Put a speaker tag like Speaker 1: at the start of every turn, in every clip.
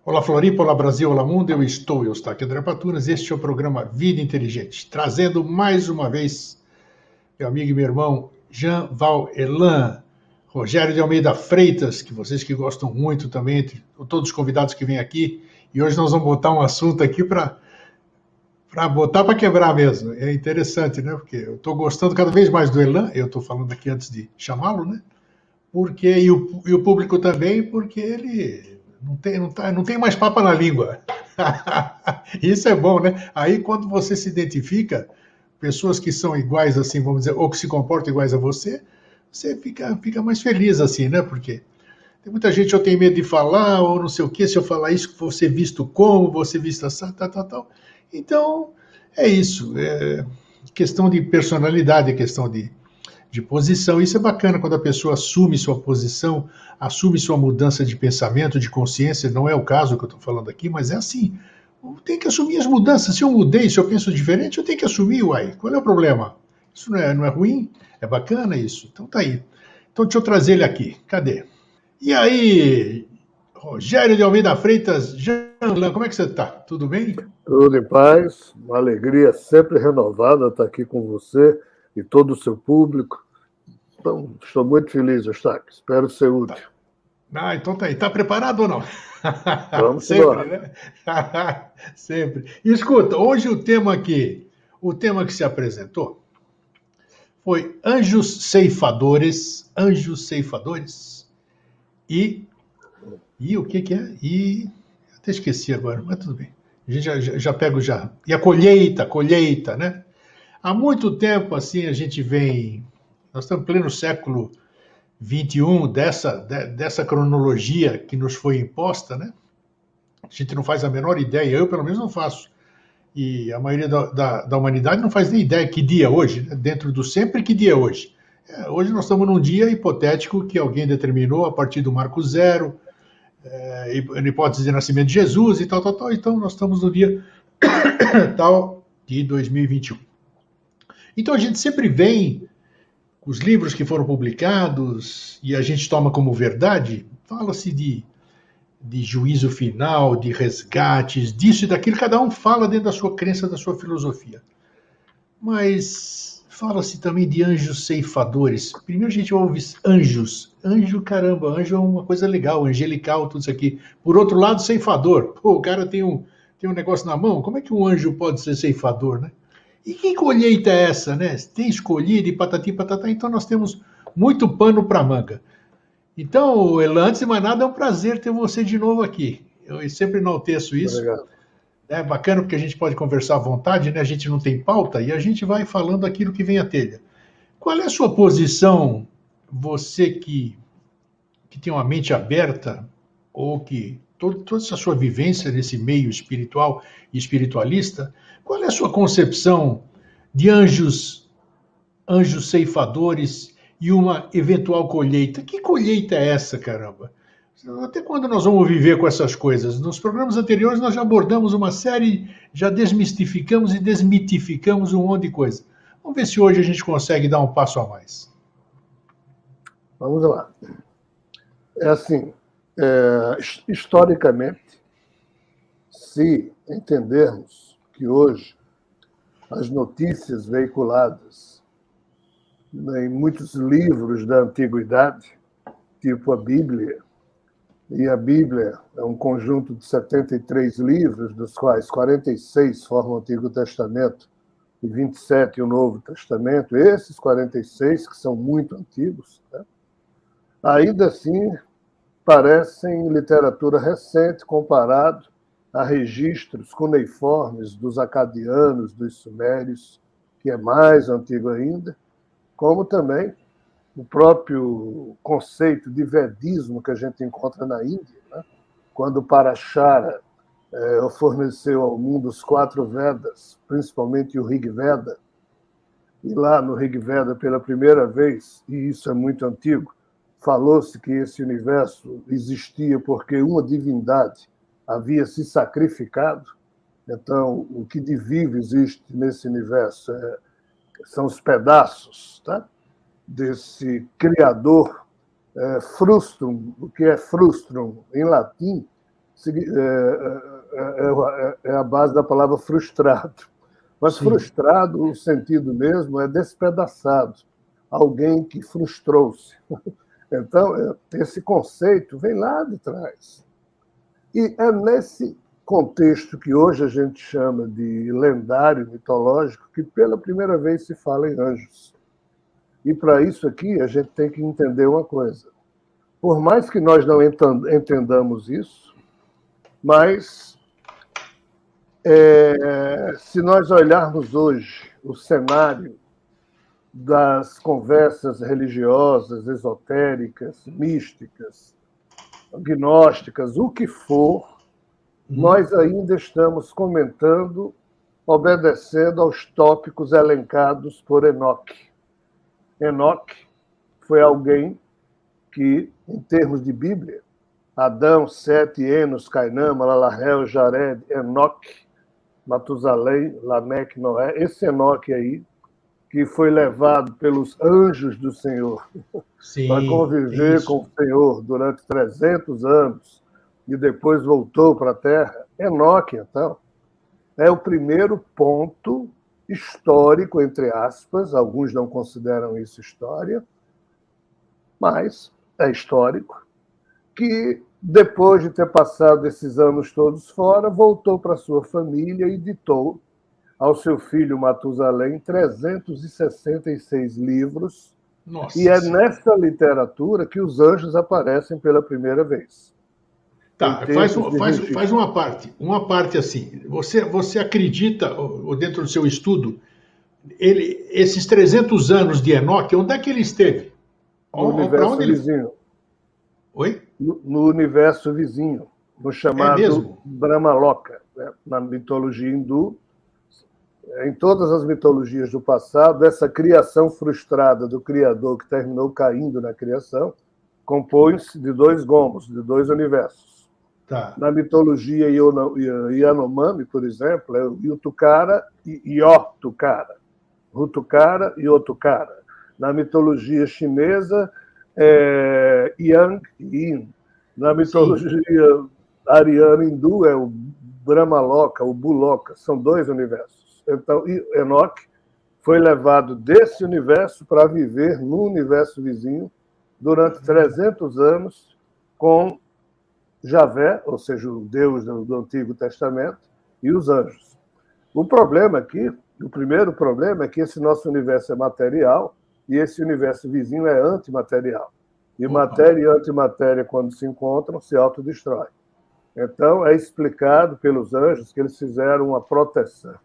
Speaker 1: Olá Floripa, olá Brasil, olá mundo, eu estou aqui André Patunas, este é o programa Vida Inteligente, trazendo mais uma vez meu amigo e meu irmão Jean Val Elan, Rogério de Almeida Freitas, que vocês que gostam muito também, entre todos os convidados que vêm aqui, e hoje nós vamos botar um assunto aqui para botar para quebrar mesmo, é interessante, né, porque eu estou gostando cada vez mais do Elan, eu estou falando aqui antes de chamá-lo, né, porque, e o público também, porque ele não tem mais papa na língua. Isso é bom, né? Aí quando você se identifica, pessoas que são iguais assim, vamos dizer, ou que se comportam iguais a você, você fica mais feliz assim, né? Porque tem muita gente que tem medo de falar, ou não sei o quê, se eu falar isso, vou ser visto como, vou ser visto assim, tal. Então, é isso. É questão de personalidade, é questão de posição. Isso é bacana quando a pessoa assume sua posição, assume sua mudança de pensamento, de consciência. Não é o caso que eu estou falando aqui, mas é assim. Tem que assumir as mudanças. Se eu mudei, se eu penso diferente, eu tenho que assumir, uai. Qual é o problema? Isso não é ruim? É bacana isso? Então tá aí. Então deixa eu trazer ele aqui. Cadê? E aí, Rogério de Almeida Freitas, Jean Lan, como é que você está? Tudo bem?
Speaker 2: Tudo em paz, uma alegria sempre renovada estar aqui com você e todo o seu público. Então, estou muito feliz de estar aqui. Espero ser útil.
Speaker 1: Então tá aí. Está preparado ou não?
Speaker 2: Vamos
Speaker 1: Sempre,
Speaker 2: embora.
Speaker 1: né? Sempre. E escuta, hoje o tema que se apresentou foi anjos ceifadores e o que é? E até esqueci agora, mas tudo bem. A gente já pego já. E a colheita, né? Há muito tempo assim a gente vem, nós estamos em pleno século 21 dessa cronologia que nos foi imposta, né? A gente não faz a menor ideia, eu pelo menos não faço. E a maioria da humanidade não faz nem ideia que dia é hoje, né? Dentro do sempre, que dia é hoje. Hoje nós estamos num dia hipotético que alguém determinou a partir do marco zero, na hipótese de nascimento de Jesus e tal. Então nós estamos no dia tal de 2021. Então a gente sempre vem os livros que foram publicados e a gente toma como verdade, fala-se de juízo final, de resgates, disso e daquilo, cada um fala dentro da sua crença, da sua filosofia. Mas fala-se também de anjos ceifadores. Primeiro a gente ouve anjos. Anjo, caramba, anjo é uma coisa legal, angelical, tudo isso aqui. Por outro lado, ceifador. Pô, o cara tem um negócio na mão, como é que um anjo pode ser ceifador, né? E que colheita é essa, né? Tem escolhido e patati patatá, então nós temos muito pano para manga. Então, Elan, antes de mais nada, é um prazer ter você de novo aqui. Eu sempre enalteço isso.
Speaker 2: Obrigado.
Speaker 1: É bacana porque a gente pode conversar à vontade, né? A gente não tem pauta e a gente vai falando aquilo que vem à telha. Qual é a sua posição, você que tem uma mente aberta, ou que toda essa sua vivência nesse meio espiritual e espiritualista, qual é a sua concepção de anjos ceifadores e uma eventual colheita? Que colheita é essa, caramba? Até quando nós vamos viver com essas coisas? Nos programas anteriores nós já abordamos uma série, já desmistificamos e desmitificamos um monte de coisa. Vamos ver se hoje a gente consegue dar um passo a mais.
Speaker 2: Vamos lá. É assim, historicamente, se entendermos que hoje as notícias veiculadas em muitos livros da antiguidade, tipo a Bíblia, e a Bíblia é um conjunto de 73 livros, dos quais 46 formam o Antigo Testamento e 27 o Novo Testamento, esses 46, que são muito antigos, né? Ainda assim parecem literatura recente comparado a registros cuneiformes dos acadianos, dos sumérios, que é mais antigo ainda, como também o próprio conceito de vedismo que a gente encontra na Índia, né? Quando Parashara forneceu ao mundo os 4 Vedas, principalmente o Rig Veda, e lá no Rig Veda, pela primeira vez, e isso é muito antigo, falou-se que esse universo existia porque uma divindade havia se sacrificado. Então, o que de vivo existe nesse universo são os pedaços, tá? Desse criador frustrum. O que é frustrum em latim é a base da palavra frustrado. Mas sim, frustrado, o sentido mesmo é despedaçado, alguém que frustrou-se. Então, esse conceito vem lá de trás. E é nesse contexto que hoje a gente chama de lendário mitológico que pela primeira vez se fala em anjos. E para isso aqui a gente tem que entender uma coisa. Por mais que nós não entendamos isso, mas se nós olharmos hoje o cenário das conversas religiosas, esotéricas, místicas, gnósticas, o que for, nós ainda estamos comentando, obedecendo aos tópicos elencados por Enoque. Enoque foi alguém que, em termos de Bíblia, Adão, Sete, Enos, Cainã, Malalahel, Jared, Enoque, Matusalém, Lameque, Noé, esse Enoque aí, que foi levado pelos anjos do Senhor para conviver com o Senhor durante 300 anos e depois voltou para a Terra. Enoque, então, é o primeiro ponto histórico, entre aspas, alguns não consideram isso história, mas é histórico, que depois de ter passado esses anos todos fora, voltou para sua família e ditou ao seu filho Matusalém 366 livros. Nossa, e é nessa literatura que os anjos aparecem pela primeira vez.
Speaker 1: Tá, faz uma parte assim. Você acredita, ou dentro do seu estudo, esses 300 anos de Enoque, onde é que ele esteve?
Speaker 2: No universo vizinho.
Speaker 1: Oi?
Speaker 2: No universo vizinho, no chamado Brahmaloka, né? Na mitologia hindu. Em todas as mitologias do passado, essa criação frustrada do Criador, que terminou caindo na criação, compõe-se de dois gomos, de dois universos.
Speaker 1: Tá.
Speaker 2: Na mitologia Yanomami, por exemplo, é o Yutukara e Yotukara. Rutukara e Otukara. Na mitologia chinesa, é Yang e Yin. Na mitologia ariana hindu, é o Brahmaloka, o Buloka. São dois universos. Então, Enoque foi levado desse universo para viver no universo vizinho durante 300 anos com Javé, ou seja, o Deus do Antigo Testamento, e os anjos. O problema aqui, o primeiro problema é que esse nosso universo é material e esse universo vizinho é antimaterial. E matéria e antimatéria, quando se encontram, se autodestroem. Então, é explicado pelos anjos que eles fizeram uma proteção,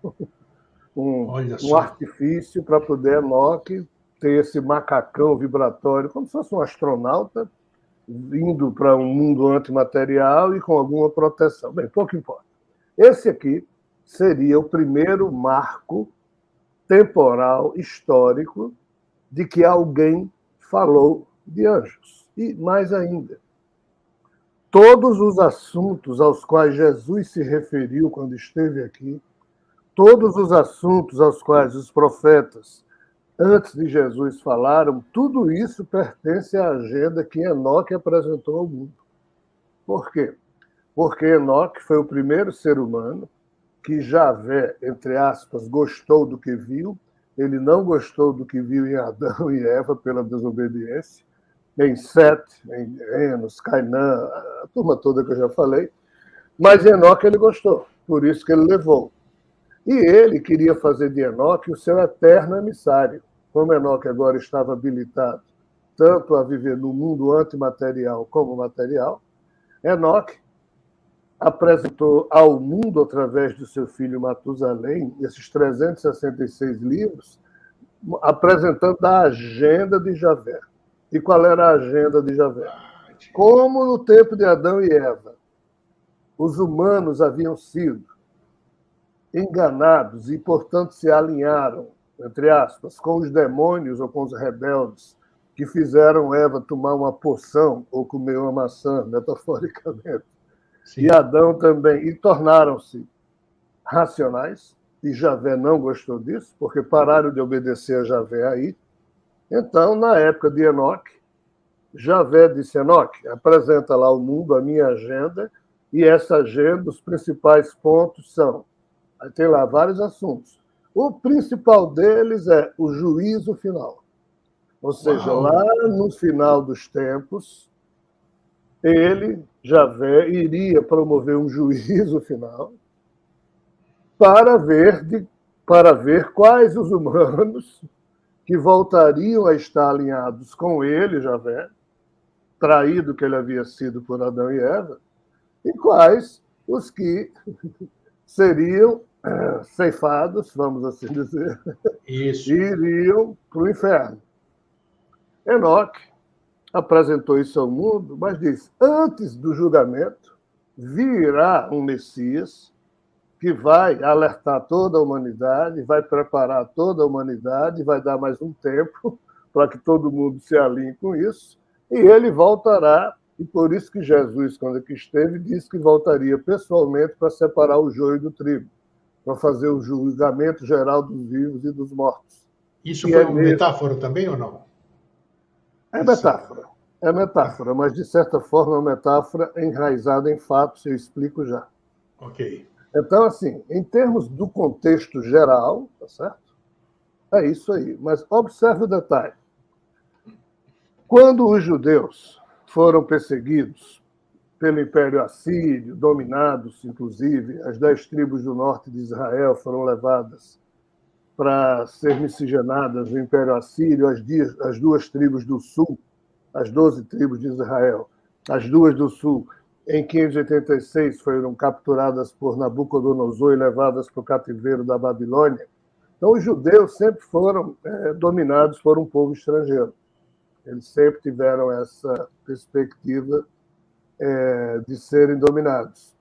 Speaker 2: um artifício para poder Enoque ter esse macacão vibratório, como se fosse um astronauta, indo para um mundo antimaterial e com alguma proteção. Bem, pouco importa. Esse aqui seria o primeiro marco temporal, histórico, de que alguém falou de anjos. E mais ainda, todos os assuntos aos quais Jesus se referiu quando esteve aqui, todos os assuntos aos quais os profetas antes de Jesus falaram, tudo isso pertence à agenda que Enoque apresentou ao mundo. Por quê? Porque Enoque foi o primeiro ser humano que Javé, entre aspas, gostou do que viu. Ele não gostou do que viu em Adão e Eva pela desobediência, em Sete, em Enos, Cainã, a turma toda que eu já falei. Mas Enoque ele gostou, por isso que ele levou. E ele queria fazer de Enoque o seu eterno emissário. Como Enoque agora estava habilitado tanto a viver no mundo antimaterial como material, Enoque apresentou ao mundo, através do seu filho Matusalém, esses 366 livros, apresentando a agenda de Javé. E qual era a agenda de Javé? Como no tempo de Adão e Eva, os humanos haviam sido enganados e, portanto, se alinharam, entre aspas, com os demônios ou com os rebeldes que fizeram Eva tomar uma poção ou comer uma maçã, metaforicamente. Sim. E Adão também. E tornaram-se racionais, e Javé não gostou disso, porque pararam de obedecer a Javé aí. Então, na época de Enoque, Javé disse: Enoque, apresenta lá ao mundo a minha agenda, E essa agenda, os principais pontos são, aí tem lá vários assuntos. O principal deles é o juízo final. Ou seja,
Speaker 1: Uau!
Speaker 2: lá no final dos tempos, ele, Javé, iria promover um juízo final para ver quais os humanos que voltariam a estar alinhados com ele, Javé, traído que ele havia sido por Adão e Eva, e quais os que seriam ceifados, vamos assim dizer,
Speaker 1: Isso.
Speaker 2: e iriam para o inferno. Enoque apresentou isso ao mundo, mas diz: antes do julgamento virá um Messias que vai alertar toda a humanidade, vai preparar toda a humanidade, vai dar mais um tempo para que todo mundo se alinhe com isso, e ele voltará, e por isso que Jesus, quando aqui esteve, disse que voltaria pessoalmente para separar o joio do trigo, para fazer o julgamento geral dos vivos e dos mortos.
Speaker 1: Isso
Speaker 2: E
Speaker 1: foi
Speaker 2: é
Speaker 1: uma metáfora também ou não?
Speaker 2: É metáfora, mas de certa forma é uma metáfora enraizada em fatos, eu explico já.
Speaker 1: Ok.
Speaker 2: Então, assim, em termos do contexto geral, tá certo? É isso aí. Mas observe o detalhe. Quando os judeus foram perseguidos pelo Império Assírio, dominados, inclusive, as 10 tribos do norte de Israel foram levadas para ser miscigenadas no Império Assírio, as 2 tribos do sul, as 12 tribos de Israel, as 2 do sul, em 586 foram capturadas por Nabucodonosor e levadas para o cativeiro da Babilônia. Então, os judeus sempre foram dominados por um povo estrangeiro. Eles sempre tiveram essa perspectiva de serem dominados.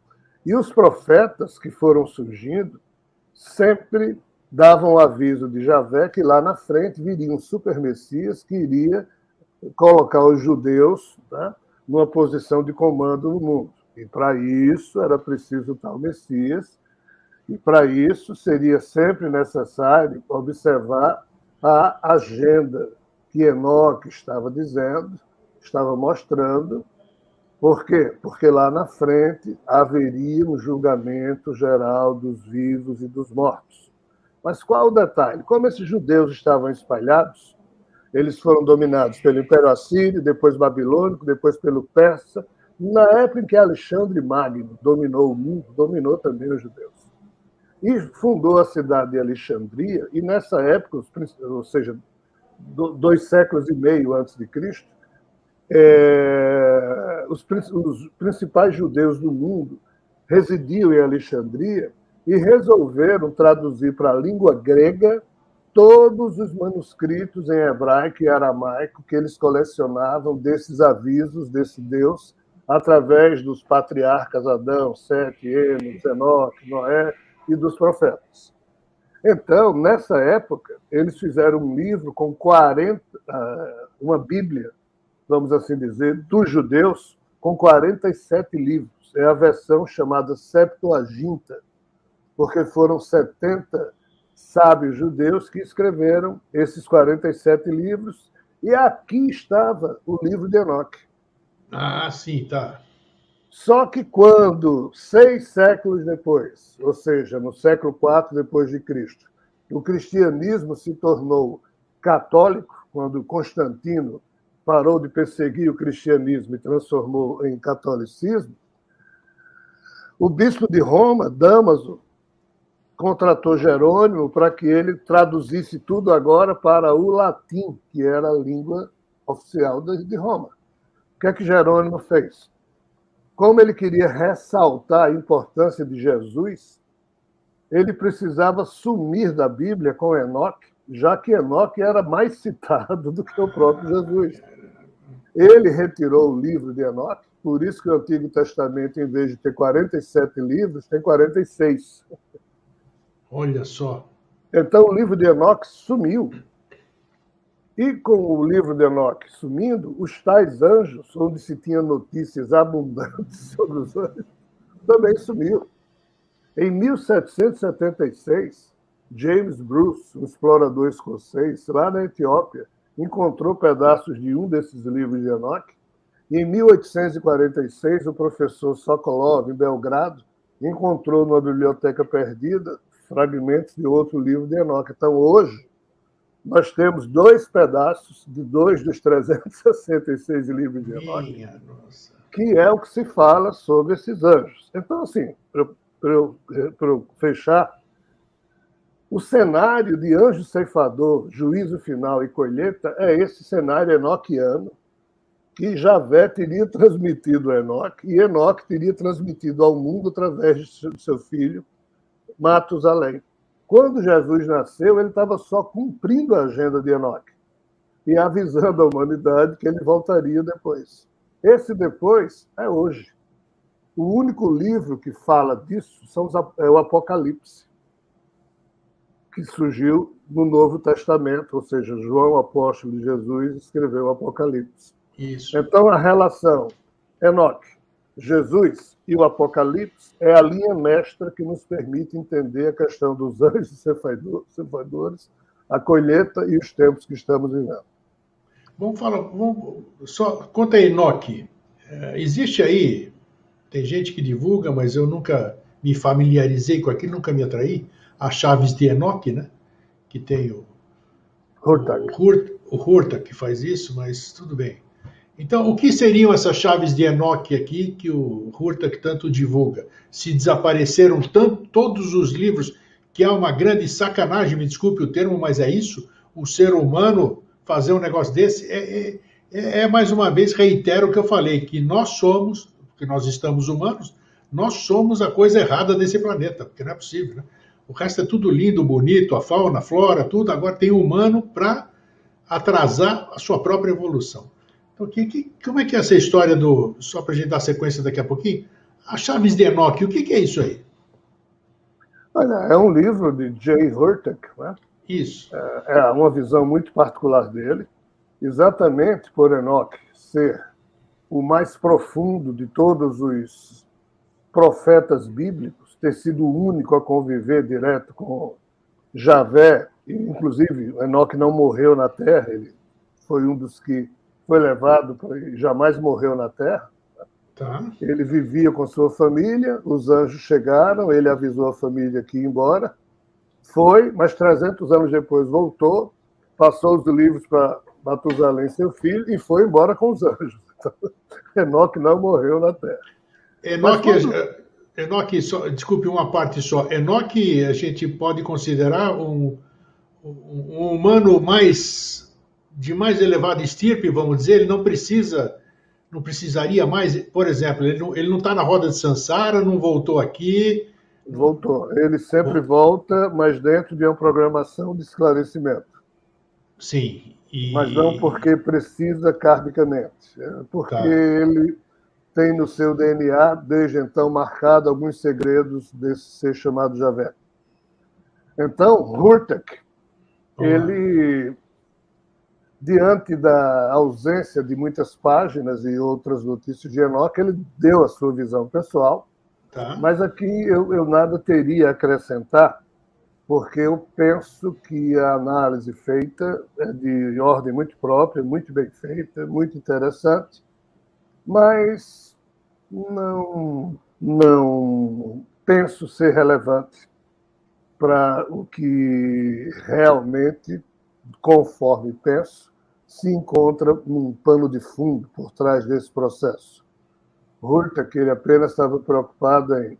Speaker 2: E os profetas que foram surgindo sempre davam o aviso de Javé que lá na frente viria um super Messias que iria colocar os judeus, tá, numa posição de comando no mundo. E para isso era preciso tal Messias, e para isso seria sempre necessário observar a agenda que Enoque estava dizendo, estava mostrando. Por quê? Porque lá na frente haveria um julgamento geral dos vivos e dos mortos. Mas qual o detalhe? Como esses judeus estavam espalhados, eles foram dominados pelo Império Assírio, depois babilônico, depois pelo persa. Na época em que Alexandre Magno dominou o mundo, dominou também os judeus. E fundou a cidade de Alexandria, e nessa época, ou seja, 2 séculos e meio antes de Cristo, os principais judeus do mundo residiam em Alexandria e resolveram traduzir para a língua grega todos os manuscritos em hebraico e aramaico que eles colecionavam desses avisos desse Deus através dos patriarcas Adão, Sete, Enos, Enoque, Noé e dos profetas. Então, nessa época, eles fizeram um livro com 40, uma Bíblia, vamos assim dizer, dos judeus, com 47 livros. É a versão chamada Septuaginta, porque foram 70 sábios judeus que escreveram esses 47 livros, e aqui estava o livro de Enoque.
Speaker 1: Ah, sim, tá.
Speaker 2: Só que quando, 6 séculos depois, ou seja, no século IV depois de Cristo, o cristianismo se tornou católico, quando Constantino parou de perseguir o cristianismo e transformou em catolicismo, o bispo de Roma, Damaso, contratou Jerônimo para que ele traduzisse tudo agora para o latim, que era a língua oficial de Roma. O que é que Jerônimo fez? Como ele queria ressaltar a importância de Jesus, ele precisava sumir da Bíblia com Enoque, já que Enoque era mais citado do que o próprio Jesus. Ele retirou o livro de Enoque, por isso que o Antigo Testamento, em vez de ter 47 livros, tem 46.
Speaker 1: Olha só.
Speaker 2: Então, o livro de Enoque sumiu. E com o livro de Enoque sumindo, os tais anjos, onde se tinha notícias abundantes sobre os anjos, também sumiu. Em 1776, James Bruce, um explorador escocês, lá na Etiópia, encontrou pedaços de um desses livros de Enoque E em 1846, o professor Sokolov, em Belgrado, encontrou numa biblioteca perdida fragmentos de outro livro de Enoque. Então, hoje, nós temos 2 pedaços de 2 dos 366 livros de Enoque, que é o que se fala sobre esses anjos. Então, assim, para eu fechar, o cenário de anjo ceifador, juízo final e colheita é esse cenário enoquiano que Javé teria transmitido a Enoque e Enoque teria transmitido ao mundo através de seu filho, Matusalém. Quando Jesus nasceu, ele estava só cumprindo a agenda de Enoque e avisando a humanidade que ele voltaria depois. Esse depois é hoje. O único livro que fala disso é o Apocalipse, que surgiu no Novo Testamento, ou seja, João, apóstolo de Jesus, escreveu o Apocalipse.
Speaker 1: Isso.
Speaker 2: Então, a relação Enoque, Jesus e o Apocalipse é a linha mestra que nos permite entender a questão dos anjos ceifadores, a colheita e os tempos que estamos vivendo.
Speaker 1: Conta aí, Enoque. Existe aí, tem gente que divulga, mas eu nunca me familiarizei com aquilo, nunca me atraí, as chaves de Enoque, né? Que tem o Hurtak que faz isso, mas tudo bem. Então, o que seriam essas chaves de Enoque aqui que o Hurtak tanto divulga? Se desapareceram todos os livros, que é uma grande sacanagem, me desculpe o termo, mas é isso, o ser humano fazer um negócio desse, mais uma vez, reitero o que eu falei, que nós somos, porque nós estamos humanos, nós somos a coisa errada desse planeta, porque não é possível, né? O resto é tudo lindo, bonito, a fauna, a flora, tudo, agora tem o humano para atrasar a sua própria evolução. Então, como é que é essa história só para a gente dar sequência daqui a pouquinho, as chaves de Enoque, o que é isso aí?
Speaker 2: Olha, é um livro de J. Hurtak, né?
Speaker 1: Isso.
Speaker 2: É uma visão muito particular dele, exatamente por Enoque ser o mais profundo de todos os profetas bíblicos, ter sido o único a conviver direto com Javé, inclusive Enoque não morreu na terra, ele foi um dos que foi levado e jamais morreu na terra.
Speaker 1: Tá.
Speaker 2: Ele vivia com sua família, os anjos chegaram, ele avisou a família que ia embora, foi, mas 300 anos depois voltou, passou os livros para Matusalém, seu filho, e foi embora com os anjos. Então, Enoque não morreu na terra.
Speaker 1: Enoque, desculpe uma parte só. Enoque a gente pode considerar um humano de mais elevada estirpe, vamos dizer, ele não precisaria mais, por exemplo, ele não está na roda de Sansara, não voltou aqui.
Speaker 2: Voltou. Ele sempre volta, mas dentro de uma programação de esclarecimento.
Speaker 1: Sim.
Speaker 2: Mas não porque precisa karmicamente, porque ele tem no seu DNA, desde então, marcado alguns segredos desse ser chamado Javé. Então, Hurtak, ele, diante da ausência de muitas páginas e outras notícias de Enoque, ele deu a sua visão pessoal, mas aqui eu nada teria a acrescentar, porque eu penso que a análise feita é de ordem muito própria, muito bem feita, muito interessante, mas não penso ser relevante para o que realmente, conforme penso, se encontra um pano de fundo por trás desse processo. Hurtak, ele apenas estava preocupado em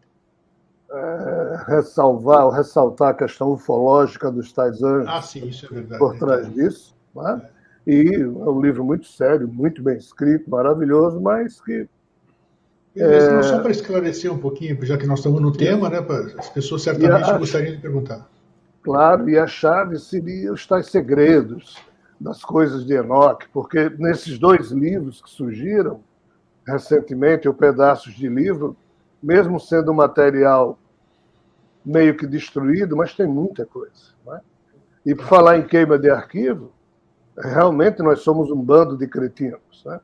Speaker 2: ressaltar a questão ufológica dos tais anjos.
Speaker 1: Sim, isso é verdade.
Speaker 2: Por trás disso. Né? E é um livro muito sério, muito bem escrito, maravilhoso, mas que...
Speaker 1: Não, só para esclarecer um pouquinho, já que nós estamos no tema, né, as pessoas certamente gostariam de perguntar.
Speaker 2: Claro, e a chave seria os tais segredos das coisas de Enoque, porque nesses 2 livros que surgiram recentemente, ou pedaços de livro, mesmo sendo um material meio que destruído, mas tem muita coisa. Né? E por falar em queima de arquivo, realmente nós somos um bando de cretinos. Né?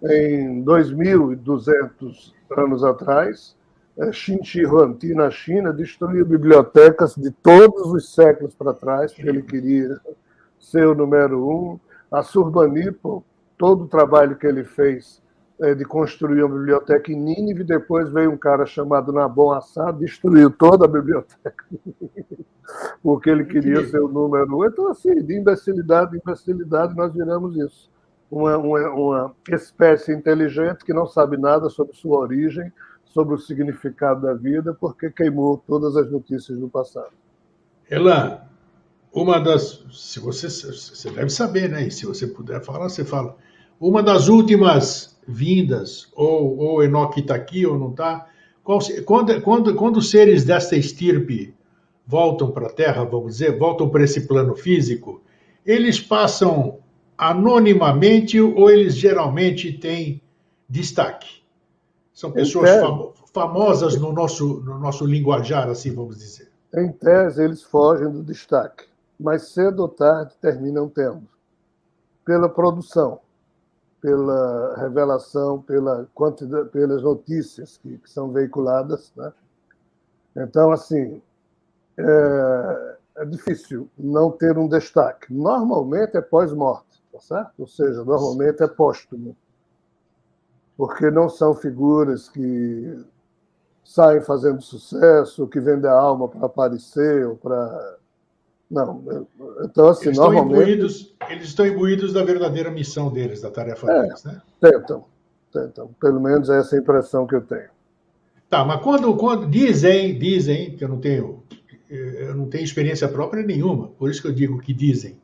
Speaker 2: Em 2.200 anos atrás, Qin Shi Huangdi, na China, destruiu bibliotecas de todos os séculos para trás, porque ele queria ser o número 1. Assurbanipal, todo o trabalho que ele fez de construir uma biblioteca em Nínive, depois veio um cara chamado Nabon Assad, destruiu toda a biblioteca, porque ele queria ser o número um. Então, assim, de imbecilidade em imbecilidade, nós viramos isso. Uma espécie inteligente que não sabe nada sobre sua origem, sobre o significado da vida, porque queimou todas as notícias do passado.
Speaker 1: Elan, uma das... Se você deve saber, né? E se você puder falar, você fala. Uma das últimas vindas, ou Enoque está aqui ou não está, quando os seres desta estirpe voltam para a Terra, vamos dizer, voltam para esse plano físico, eles passam anonimamente ou eles geralmente têm destaque? São pessoas famosas no nosso linguajar, assim vamos dizer.
Speaker 2: Em tese, eles fogem do destaque, mas cedo ou tarde terminam tendo. Pela produção, pela revelação, pelas notícias que são veiculadas, né? Então, assim, é difícil não ter um destaque. Normalmente é pós-morte, tá certo? Ou seja, normalmente é póstumo, porque não são figuras que saem fazendo sucesso, que vendem a alma para aparecer ou para... Não. Então, assim, normalmente...
Speaker 1: Eles estão imbuídos da verdadeira missão deles, da tarefa deles, né?
Speaker 2: Tentam. Pelo menos é essa a impressão que eu tenho.
Speaker 1: Tá, mas quando dizem, que eu não tenho experiência própria nenhuma, por isso que eu digo que dizem,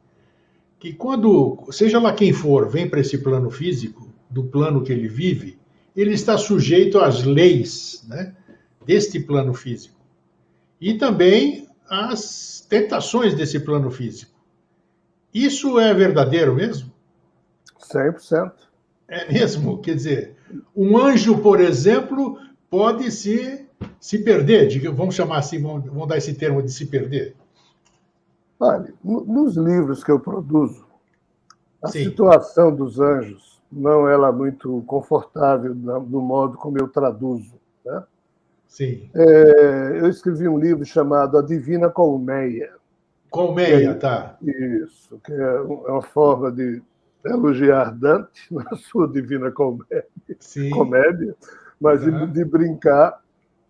Speaker 1: que quando, seja lá quem for, vem para esse plano físico, do plano que ele vive, ele está sujeito às leis, né, deste plano físico. E também às tentações desse plano físico. Isso é verdadeiro mesmo?
Speaker 2: 100%.
Speaker 1: É mesmo? Quer dizer, um anjo, por exemplo, pode se perder, vamos chamar assim, vamos dar esse termo de se perder.
Speaker 2: Olha, nos livros que eu produzo, a
Speaker 1: Sim.
Speaker 2: situação dos anjos não é lá muito confortável do modo como eu traduzo, né?
Speaker 1: Sim.
Speaker 2: Eu escrevi um livro chamado A Divina Colmeia.
Speaker 1: Colmeia, tá.
Speaker 2: Isso, que é uma forma de elogiar Dante na sua Divina Comédia, mas de brincar,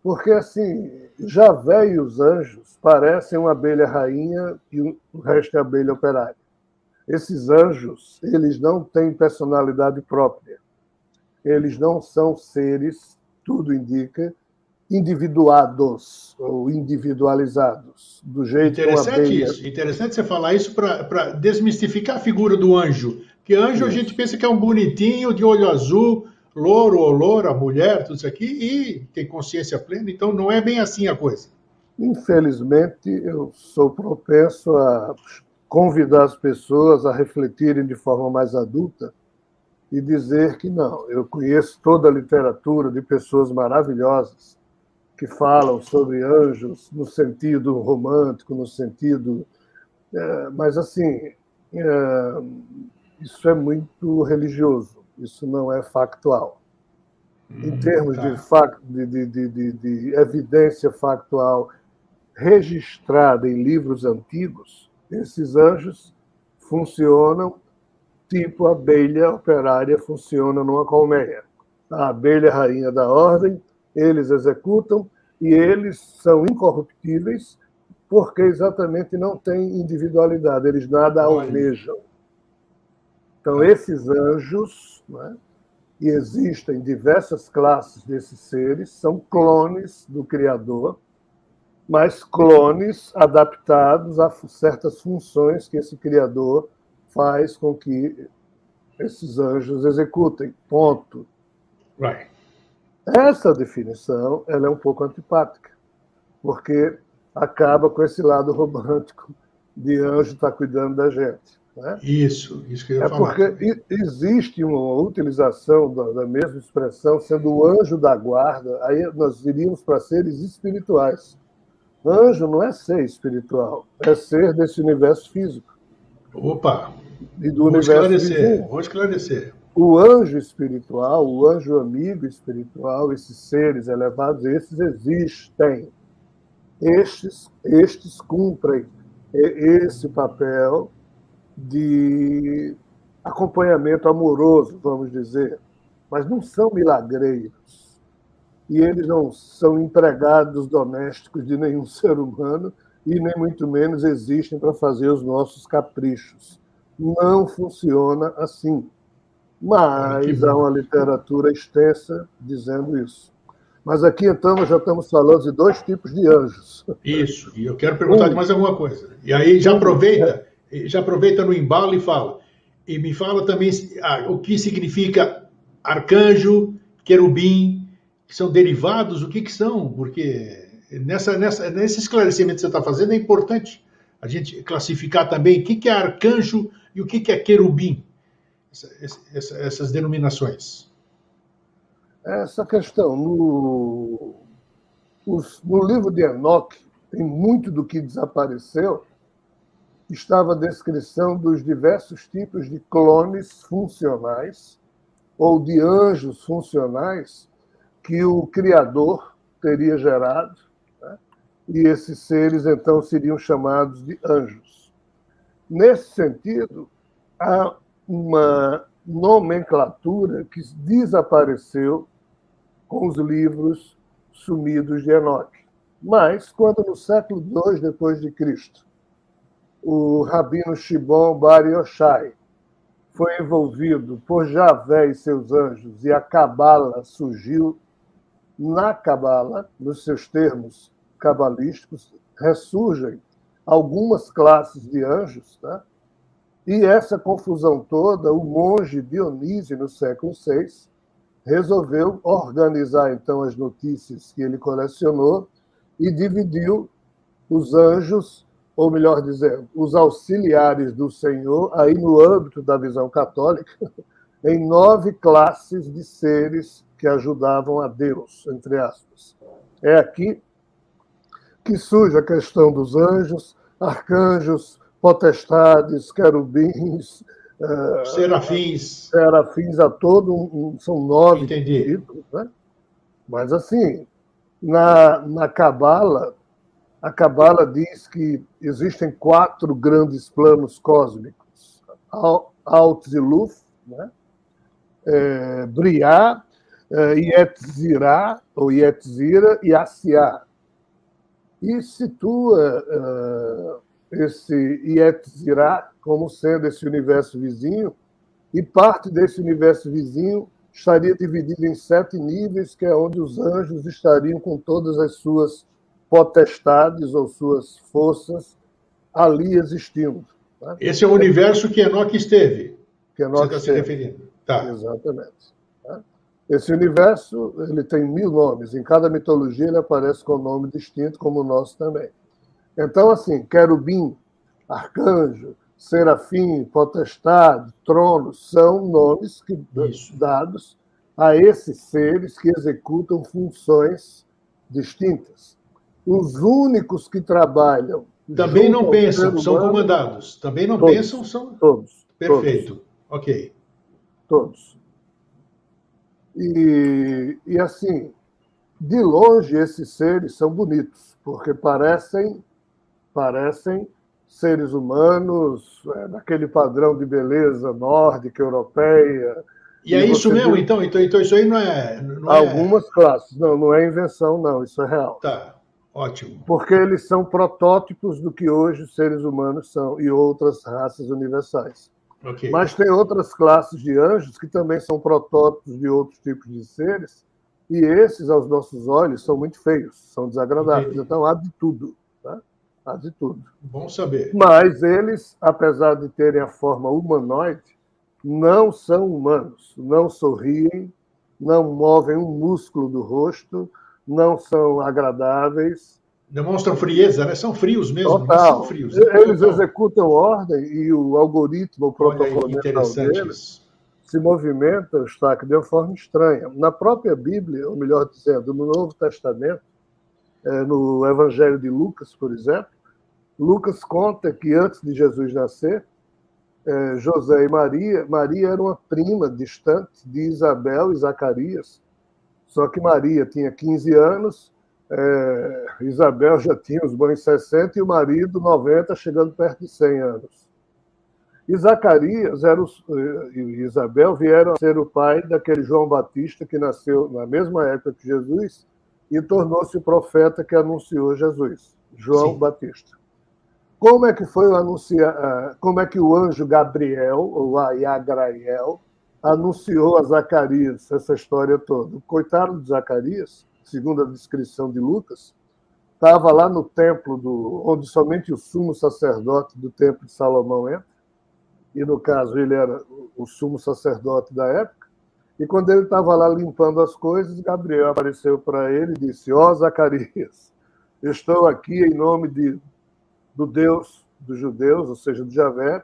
Speaker 2: porque, assim, Javé e os anjos parecem uma abelha rainha e o resto é abelha operária. Esses anjos, eles não têm personalidade própria. Eles não são seres, tudo indica, individuados ou individualizados, do jeito que uma abelha...
Speaker 1: Interessante você falar isso para desmistificar a figura do anjo. Porque anjo a gente pensa que é um bonitinho, de olho azul, louro ou loura, mulher, tudo isso aqui, e tem consciência plena, então não é bem assim a coisa.
Speaker 2: Infelizmente, eu sou propenso a convidar as pessoas a refletirem de forma mais adulta e dizer que não. Eu conheço toda a literatura de pessoas maravilhosas que falam sobre anjos no sentido romântico, no sentido... mas, assim, isso é muito religioso, isso não é factual. Em termos de evidência factual registrada em livros antigos, esses anjos funcionam tipo a abelha operária funciona numa colmeia. A abelha rainha da ordem, eles executam e eles são incorruptíveis porque exatamente não têm individualidade, eles nada almejam. Então, esses anjos, né, e existem diversas classes desses seres, são clones do Criador, mas clones adaptados a certas funções que esse Criador faz com que esses anjos executem. Ponto.
Speaker 1: Right.
Speaker 2: Essa definição ela é um pouco antipática, porque acaba com esse lado romântico de anjo estar cuidando da gente. Né?
Speaker 1: Isso que eu ia falar.
Speaker 2: Porque existe uma utilização da mesma expressão, sendo o anjo da guarda, aí nós iríamos para seres espirituais. Anjo não é ser espiritual, é ser desse universo físico.
Speaker 1: Opa!
Speaker 2: E do universo
Speaker 1: vou esclarecer.
Speaker 2: O anjo espiritual, o anjo amigo espiritual, esses seres elevados, esses existem. Estes cumprem esse papel de acompanhamento amoroso, vamos dizer, mas não são milagreiros. E eles não são empregados domésticos de nenhum ser humano e nem muito menos existem para fazer os nossos caprichos. Não funciona assim. Mas há uma literatura extensa dizendo isso. Mas aqui, então, nós já estamos falando de dois tipos de anjos.
Speaker 1: Isso, e eu quero perguntar de mais alguma coisa. E aí já aproveita no embalo e fala. E me fala também o que significa arcanjo, querubim, que são derivados, o que são? Porque nesse esclarecimento que você está fazendo é importante a gente classificar também o que é arcanjo e o que é querubim, essas denominações.
Speaker 2: Essa questão, no livro de Enoque, tem muito do que desapareceu, estava a descrição dos diversos tipos de clones funcionais ou de anjos funcionais que o Criador teria gerado, né? E esses seres, então, seriam chamados de anjos. Nesse sentido, há uma nomenclatura que desapareceu com os livros sumidos de Enoque. Mas, quando no século II depois de Cristo, o rabino Shimon Bar Yochai foi envolvido por Javé e seus anjos, e a Cabala surgiu, na Cabala, nos seus termos cabalísticos, ressurgem algumas classes de anjos, né? E essa confusão toda, o monge Dionísio, no século VI, resolveu organizar, então, as notícias que ele colecionou e dividiu os anjos, ou melhor dizendo, os auxiliares do Senhor, aí no âmbito da visão católica, em 9 classes de seres que ajudavam a Deus, entre aspas. É aqui que surge a questão dos anjos, arcanjos, potestades, querubins, serafins a todo, são 9 títulos, né? Mas assim, na Cabala, a Cabala diz que existem 4 grandes planos cósmicos: Alt-Ziluf, né? Briá, Yetzirah, ou Yetzira, e Asiá. E situa esse Yetzirah como sendo esse universo vizinho, e parte desse universo vizinho estaria dividido em 7 níveis, que é onde os anjos estariam com todas as suas potestades ou suas forças ali existindo. Né?
Speaker 1: Esse é o universo que Enoque esteve.
Speaker 2: Que Enoque
Speaker 1: você está se referindo. Tá.
Speaker 2: Exatamente. Esse universo ele tem 1000 nomes. Em cada mitologia ele aparece com um nome distinto, como o nosso também. Então, assim, querubim, arcanjo, serafim, potestade, trono, são nomes dados a esses seres que executam funções distintas. Os únicos que trabalham...
Speaker 1: Também não pensam, são comandados. Também não pensam, são...
Speaker 2: Todos.
Speaker 1: Perfeito.
Speaker 2: Todos.
Speaker 1: Ok.
Speaker 2: Todos. E assim, de longe esses seres são bonitos, porque parecem seres humanos, daquele padrão de beleza nórdica, europeia.
Speaker 1: E é isso mesmo, então? Então isso aí não é...
Speaker 2: Algumas classes. Não é invenção, não. Isso é real.
Speaker 1: Tá, ótimo.
Speaker 2: Porque eles são protótipos do que hoje os seres humanos são e outras raças universais.
Speaker 1: Okay.
Speaker 2: Mas tem outras classes de anjos que também são protótipos de outros tipos de seres, e esses, aos nossos olhos, são muito feios, são desagradáveis. Entendi. Então, há de tudo. Tá? Há de tudo.
Speaker 1: Bom saber.
Speaker 2: Mas eles, apesar de terem a forma humanoide, não são humanos, não sorriem, não movem um músculo do rosto, não são agradáveis.
Speaker 1: Demonstram frieza, né? São frios mesmo.
Speaker 2: Total.
Speaker 1: São frios,
Speaker 2: né? Eles executam ordem e o algoritmo, o protocolo
Speaker 1: deles
Speaker 2: se movimenta, Eustáquio, de uma forma estranha. Na própria Bíblia, ou melhor dizendo, no Novo Testamento, no Evangelho de Lucas, por exemplo, Lucas conta que antes de Jesus nascer, José e Maria era uma prima distante de Isabel e Zacarias, só que Maria tinha 15 anos, Isabel já tinha uns bons 60 e o marido 90, chegando perto de 100 anos. E Zacarias e Isabel vieram a ser o pai daquele João Batista que nasceu na mesma época que Jesus e tornou-se o profeta que anunciou Jesus, João Batista. Como é que foi como é que o anjo Gabriel, ou Ayagrael, anunciou a Zacarias essa história toda? O coitado de Zacarias, segundo a descrição de Lucas, estava lá no templo onde somente o sumo sacerdote do templo de Salomão entra, e no caso ele era o sumo sacerdote da época, e quando ele estava lá limpando as coisas, Gabriel apareceu para ele e disse: ó Zacarias, estou aqui em nome do Deus dos judeus, ou seja, de Javé,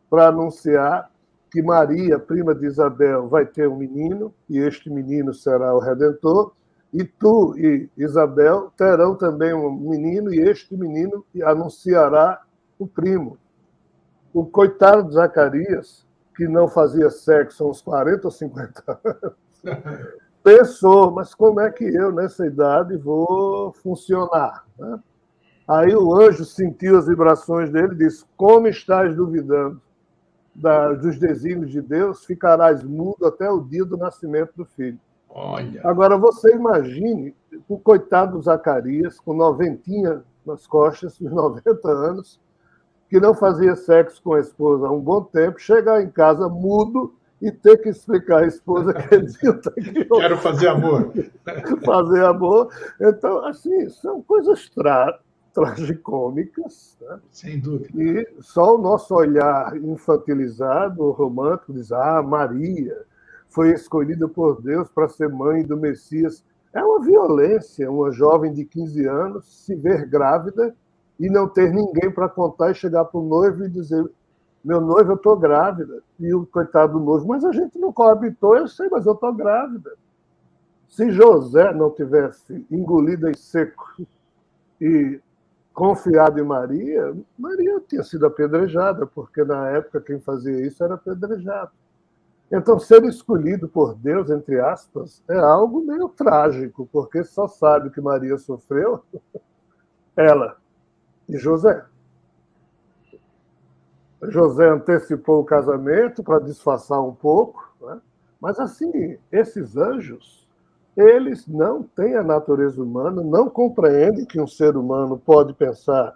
Speaker 2: para anunciar que Maria, prima de Isabel, vai ter um menino, e este menino será o Redentor, e tu e Isabel terão também um menino, e este menino anunciará o primo. O coitado de Zacarias, que não fazia sexo há uns 40 ou 50 anos, pensou, mas como é que eu, nessa idade, vou funcionar? Né? Aí o anjo sentiu as vibrações dele e disse: como estás duvidando dos desígnios de Deus, ficarás mudo até o dia do nascimento do filho.
Speaker 1: Olha.
Speaker 2: Agora, você imagine o coitado do Zacarias, com 90 nas costas, uns 90 anos, que não fazia sexo com a esposa há um bom tempo, chegar em casa mudo e ter que explicar à esposa que ele
Speaker 1: quero fazer amor.
Speaker 2: Fazer amor. Então, assim, são coisas tragicômicas, né?
Speaker 1: Sem dúvida.
Speaker 2: E só o nosso olhar infantilizado, romântico, diz: Maria foi escolhida por Deus para ser mãe do Messias. É uma violência uma jovem de 15 anos se ver grávida e não ter ninguém para contar e chegar para o noivo e dizer: meu noivo, eu estou grávida. E o coitado do noivo: mas a gente não coabitou. Eu sei, mas eu estou grávida. Se José não tivesse engolido em seco e confiado em Maria, Maria tinha sido apedrejada, porque na época quem fazia isso era apedrejado. Então, ser escolhido por Deus, entre aspas, é algo meio trágico, porque só sabe que Maria sofreu ela e José. José antecipou o casamento para disfarçar um pouco, né? Mas, assim, esses anjos, eles não têm a natureza humana, não compreendem que um ser humano pode pensar,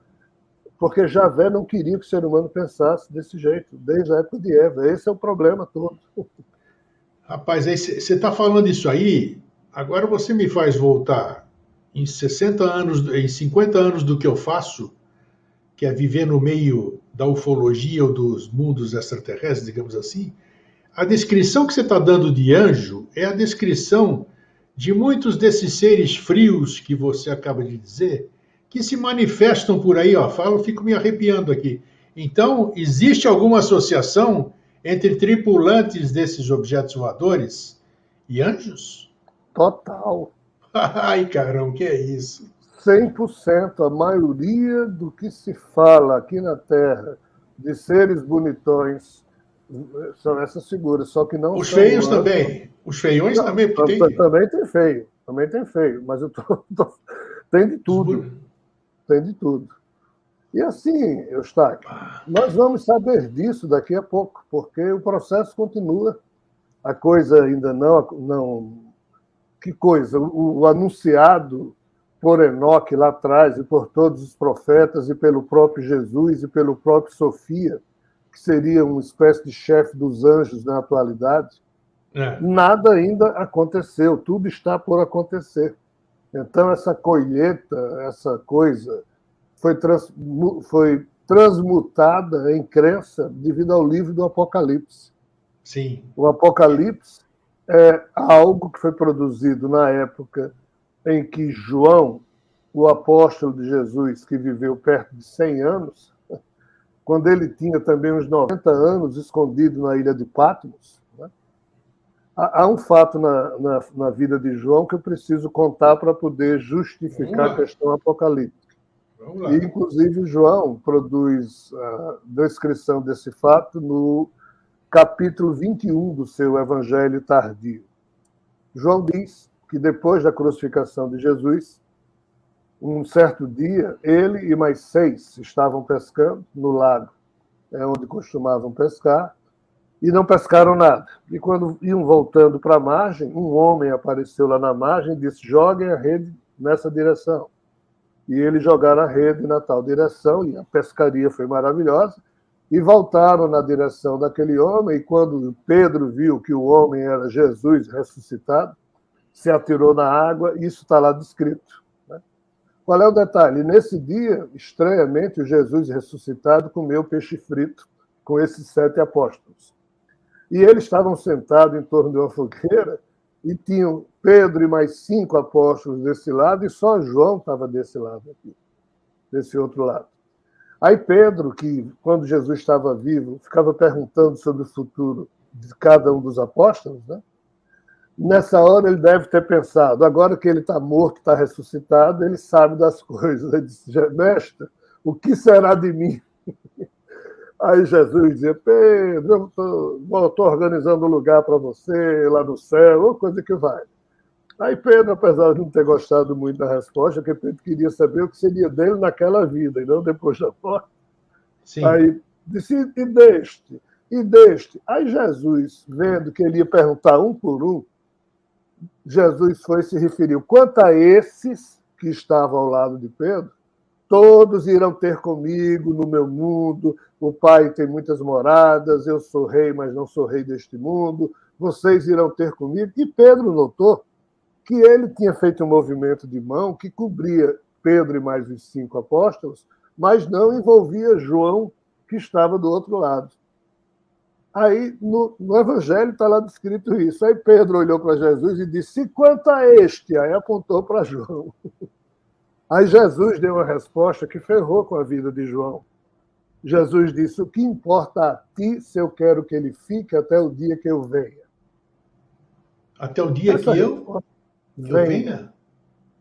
Speaker 2: porque Javé não queria que o ser humano pensasse desse jeito, desde a época de Eva. Esse é o problema todo.
Speaker 1: Rapaz, aí você está falando isso aí, agora você me faz voltar em 60 anos, em 50 anos do que eu faço, que é viver no meio da ufologia ou dos mundos extraterrestres, digamos assim. A descrição que você está dando de anjo é a descrição de muitos desses seres frios que você acaba de dizer, que se manifestam por aí, ó, fico me arrepiando aqui. Então, existe alguma associação entre tripulantes desses objetos voadores e anjos?
Speaker 2: Total.
Speaker 1: Ai, caramba, que é isso?
Speaker 2: 100%. A maioria do que se fala aqui na Terra de seres bonitões são essas figuras, só que não
Speaker 1: os
Speaker 2: são
Speaker 1: feios
Speaker 2: humanos.
Speaker 1: Também. Os feiões não, também, porque tem...
Speaker 2: Também tem feio, mas tem de tudo. Tem de tudo. E assim, Eustáquio, nós vamos saber disso daqui a pouco, porque o processo continua. A coisa ainda não... Que coisa? O anunciado por Enoque lá atrás, e por todos os profetas, e pelo próprio Jesus, e pelo próprio Sofia, que seria uma espécie de chefe dos anjos na atualidade, nada ainda aconteceu, tudo está por acontecer. Então, essa colheita, essa coisa, foi transmutada em crença devido ao livro do Apocalipse.
Speaker 1: Sim.
Speaker 2: O Apocalipse é algo que foi produzido na época em que João, o apóstolo de Jesus, que viveu perto de 100 anos, quando ele tinha também uns 90 anos escondido na ilha de Patmos, né? Há um fato na vida de João que eu preciso contar para poder justificar a questão apocalíptica. E, inclusive, João produz a descrição desse fato no capítulo 21 do seu Evangelho Tardio. João diz que depois da crucificação de Jesus, um certo dia, ele e mais 6 estavam pescando no lago. onde costumavam pescar, e não pescaram nada. E quando iam voltando para a margem, um homem apareceu lá na margem e disse: joguem a rede nessa direção. E eles jogaram a rede na tal direção, e a pescaria foi maravilhosa, e voltaram na direção daquele homem, e quando Pedro viu que o homem era Jesus ressuscitado, se atirou na água, e isso está lá descrito. Né? Qual é o detalhe? Nesse dia, estranhamente, o Jesus ressuscitado comeu peixe frito com esses 7 apóstolos. E eles estavam sentados em torno de uma fogueira e tinham Pedro e mais 5 apóstolos desse lado e só João estava desse lado aqui, desse outro lado. Aí Pedro, que quando Jesus estava vivo, ficava perguntando sobre o futuro de cada um dos apóstolos, né? Nessa hora ele deve ter pensado, agora que ele está morto, está ressuscitado, ele sabe das coisas. Ele disse: mestre, o que será de mim? Aí Jesus dizia: Pedro, eu estou organizando um lugar para você lá no céu, ou coisa que vai. Aí Pedro, apesar de não ter gostado muito da resposta, porque Pedro queria saber o que seria dele naquela vida, e não depois da morte. Sim. Aí disse: e deste. Aí Jesus, vendo que ele ia perguntar um por um, Jesus foi e se referiu: quanto a esses que estavam ao lado de Pedro, todos irão ter comigo no meu mundo, o Pai tem muitas moradas, eu sou rei, mas não sou rei deste mundo, vocês irão ter comigo. E Pedro notou que ele tinha feito um movimento de mão que cobria Pedro e mais os 5 apóstolos, mas não envolvia João, que estava do outro lado. Aí, no Evangelho, está lá descrito isso. Aí Pedro olhou para Jesus e disse: e quanto a este? Aí apontou para João. Aí Jesus deu uma resposta que ferrou com a vida de João. Jesus disse: o que importa a ti se eu quero que ele fique até o dia que eu venha?
Speaker 1: Até o dia que eu venha?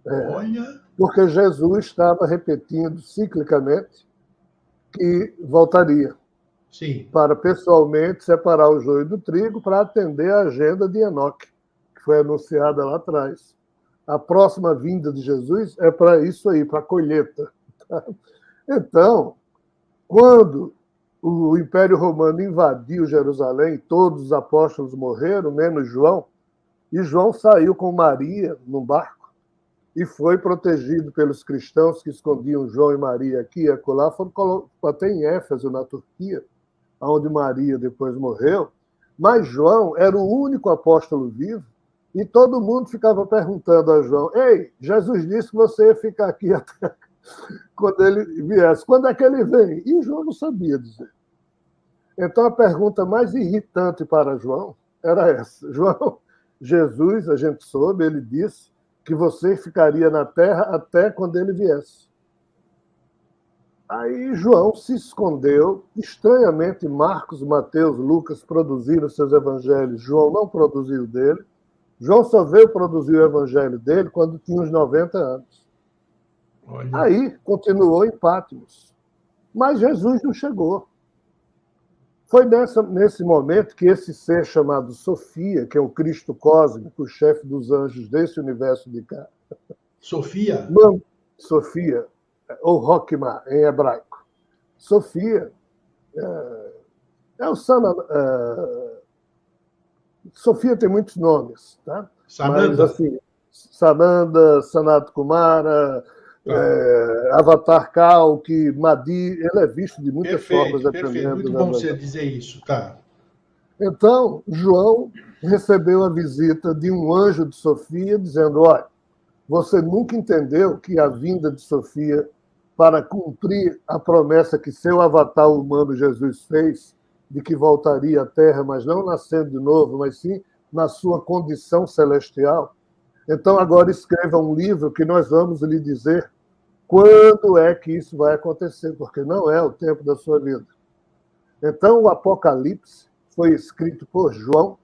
Speaker 2: Olha. Porque Jesus estava repetindo ciclicamente que voltaria.
Speaker 1: Sim.
Speaker 2: Para pessoalmente separar o joio do trigo para atender a agenda de Enoque, que foi anunciada lá atrás. A próxima vinda de Jesus é para isso aí, para a colheita. Então, quando o Império Romano invadiu Jerusalém, todos os apóstolos morreram, menos João, e João saiu com Maria num barco e foi protegido pelos cristãos que escondiam João e Maria aqui e acolá, foram até em Éfeso, na Turquia, onde Maria depois morreu, mas João era o único apóstolo vivo e todo mundo ficava perguntando a João: ei, Jesus disse que você ia ficar aqui até quando ele viesse. Quando é que ele vem? E João não sabia dizer. Então a pergunta mais irritante para João era essa: João, Jesus, a gente soube, ele disse que você ficaria na terra até quando ele viesse. Aí João se escondeu. Estranhamente, Marcos, Mateus, Lucas produziram seus evangelhos. João não produziu dele. João só veio produzir o evangelho dele quando tinha uns 90 anos. Olha. Aí continuou em Patmos. Mas Jesus não chegou. Foi nesse momento que esse ser chamado Sofia, que é o Cristo cósmico, o chefe dos anjos desse universo de cá.
Speaker 1: Sofia?
Speaker 2: Não, Sofia, ou Roquima, em hebraico. Sofia é o Sofia tem muitos nomes, tá?
Speaker 1: Sananda.
Speaker 2: Mas, assim, Sananda, Sanat Kumara, Avatar Kalki, Mahdi, ele é visto de muitas formas.
Speaker 1: Perfeito, muito bom você dizer isso, tá?
Speaker 2: Então, João recebeu a visita de um anjo de Sofia, dizendo: olha, você nunca entendeu que a vinda de Sofia para cumprir a promessa que seu avatar humano Jesus fez, de que voltaria à Terra, mas não nascendo de novo, mas sim na sua condição celestial. Então, agora escreva um livro que nós vamos lhe dizer quando é que isso vai acontecer, porque não é o tempo da sua vida. Então, o Apocalipse foi escrito por João,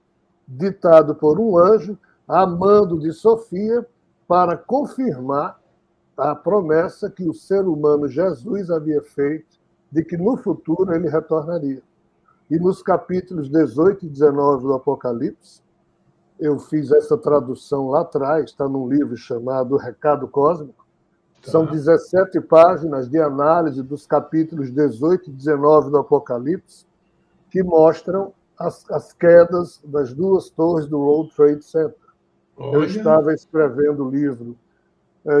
Speaker 2: ditado por um anjo, a mando de Sofia, para confirmar a promessa que o ser humano Jesus havia feito de que no futuro ele retornaria. E nos capítulos 18 e 19 do Apocalipse, eu fiz essa tradução lá atrás, está num livro chamado O Recado Cósmico, São 17 páginas de análise dos capítulos 18 e 19 do Apocalipse, que mostram as quedas das duas torres do World Trade Center.
Speaker 1: Olha.
Speaker 2: Eu estava escrevendo o livro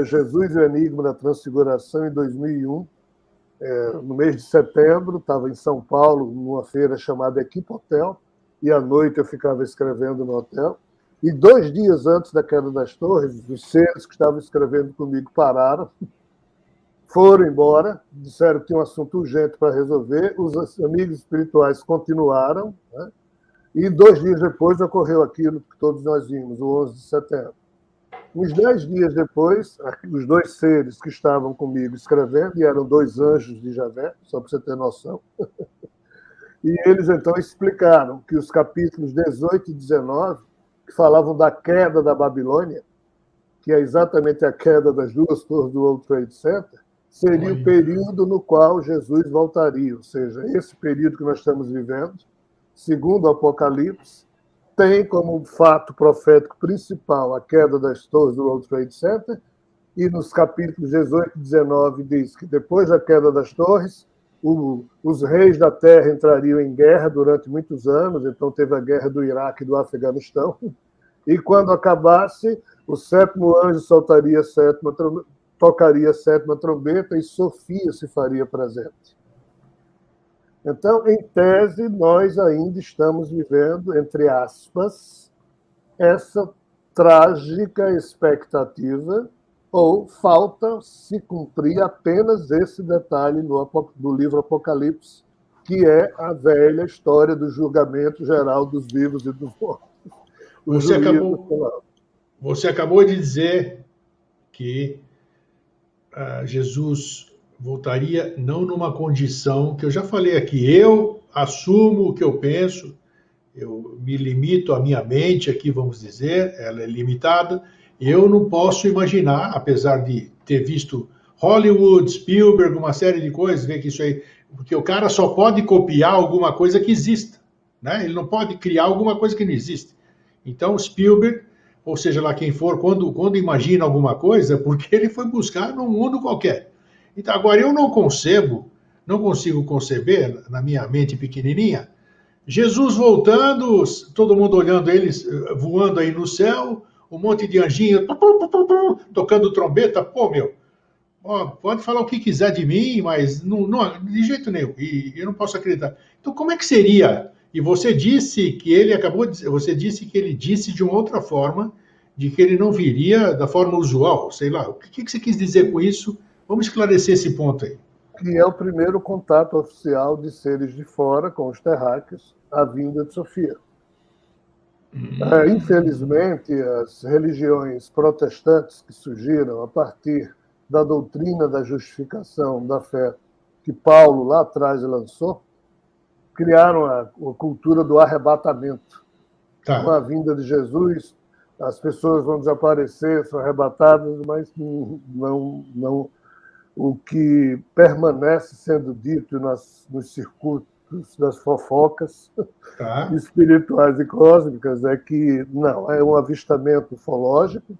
Speaker 2: Jesus e o Enigma da Transfiguração em 2001, no mês de setembro, estava em São Paulo, numa feira chamada Equipe Hotel, e à noite eu ficava escrevendo no hotel. E 2 dias antes da queda das torres, os seres que estavam escrevendo comigo pararam, foram embora, disseram que tinha um assunto urgente para resolver, os amigos espirituais continuaram, né? E 2 dias depois ocorreu aquilo que todos nós vimos, o 11 de setembro. Uns 10 dias depois, os 2 seres que estavam comigo escrevendo, e eram 2 anjos de Javé, só para você ter noção, e eles então explicaram que os capítulos 18 e 19, que falavam da queda da Babilônia, que é exatamente a queda das duas torres do World Trade Center, seria o período no qual Jesus voltaria. Ou seja, esse período que nós estamos vivendo, segundo o Apocalipse, tem como fato profético principal a queda das torres do World Trade Center, e nos capítulos 18 e 19 diz que depois da queda das torres, os reis da terra entrariam em guerra durante muitos anos, então teve a guerra do Iraque e do Afeganistão, e quando acabasse, o 7º anjo tocaria a 7ª trombeta e Sofia se faria presente. Então, em tese, nós ainda estamos vivendo, entre aspas, essa trágica expectativa, ou falta se cumprir apenas esse detalhe do livro Apocalipse, que é a velha história do julgamento geral dos vivos e dos mortos.
Speaker 1: Você acabou de dizer que Jesus voltaria não numa condição que eu já falei aqui. Eu assumo o que eu penso, eu me limito à minha mente aqui, vamos dizer, ela é limitada. Eu não posso imaginar, apesar de ter visto Hollywood, Spielberg, uma série de coisas, ver que isso aí, porque o cara só pode copiar alguma coisa que exista, né? Ele não pode criar alguma coisa que não existe. Então, Spielberg, ou seja lá quem for, quando imagina alguma coisa, porque ele foi buscar num mundo qualquer. Então, agora, eu não consigo conceber, na minha mente pequenininha, Jesus voltando, todo mundo olhando eles voando aí no céu, um monte de anjinho tocando trombeta. Pô, pode falar o que quiser de mim, mas não, de jeito nenhum, e eu não posso acreditar. Então, como é que seria? E você disse que ele disse de uma outra forma, de que ele não viria da forma usual, sei lá. O que você quis dizer com isso? Vamos esclarecer esse ponto aí.
Speaker 2: Que é o primeiro contato oficial de seres de fora com os terráqueos, a vinda de Sofia. Infelizmente, as religiões protestantes que surgiram a partir da doutrina da justificação da fé que Paulo lá atrás lançou, criaram a cultura do arrebatamento. Com a vinda de Jesus, as pessoas vão desaparecer, são arrebatadas, mas não o que permanece sendo dito nos circuitos das fofocas espirituais e cósmicas é que não, é um avistamento ufológico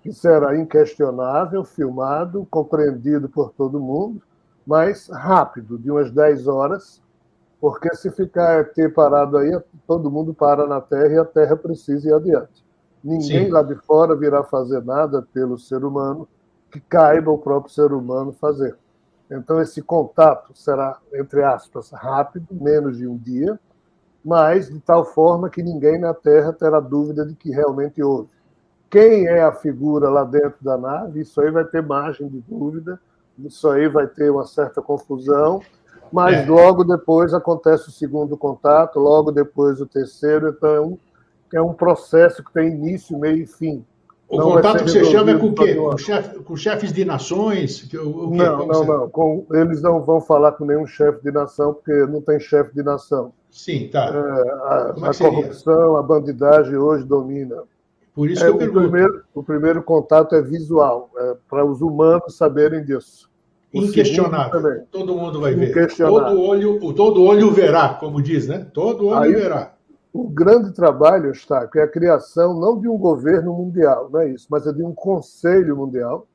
Speaker 2: que será inquestionável, filmado, compreendido por todo mundo, mas rápido, de umas 10 horas, porque se ficar ET parado aí, todo mundo para na Terra e a Terra precisa ir adiante. Ninguém lá de fora virá fazer nada pelo ser humano que caiba o próprio ser humano fazer. Então, esse contato será, entre aspas, rápido, menos de um dia, mas de tal forma que ninguém na Terra terá dúvida de que realmente houve. Quem é a figura lá dentro da nave, isso aí vai ter margem de dúvida, isso aí vai ter uma certa confusão, mas logo depois acontece o segundo contato, logo depois o terceiro, então é um processo que tem início, meio e fim.
Speaker 1: O contato que você chama é com o quê? Com chefes de nações?
Speaker 2: Não. Eles não vão falar com nenhum chefe de nação, porque não tem chefe de nação.
Speaker 1: Sim, tá.
Speaker 2: A corrupção, a bandidagem hoje domina.
Speaker 1: Por isso que eu pergunto.
Speaker 2: O primeiro contato é visual, para os humanos saberem disso.
Speaker 1: Inquestionável. Todo mundo vai ver. Todo olho verá, como diz, né? Todo olho verá.
Speaker 2: O grande trabalho, Eustáquio, é a criação não de um governo mundial, não é isso, mas é de um conselho mundial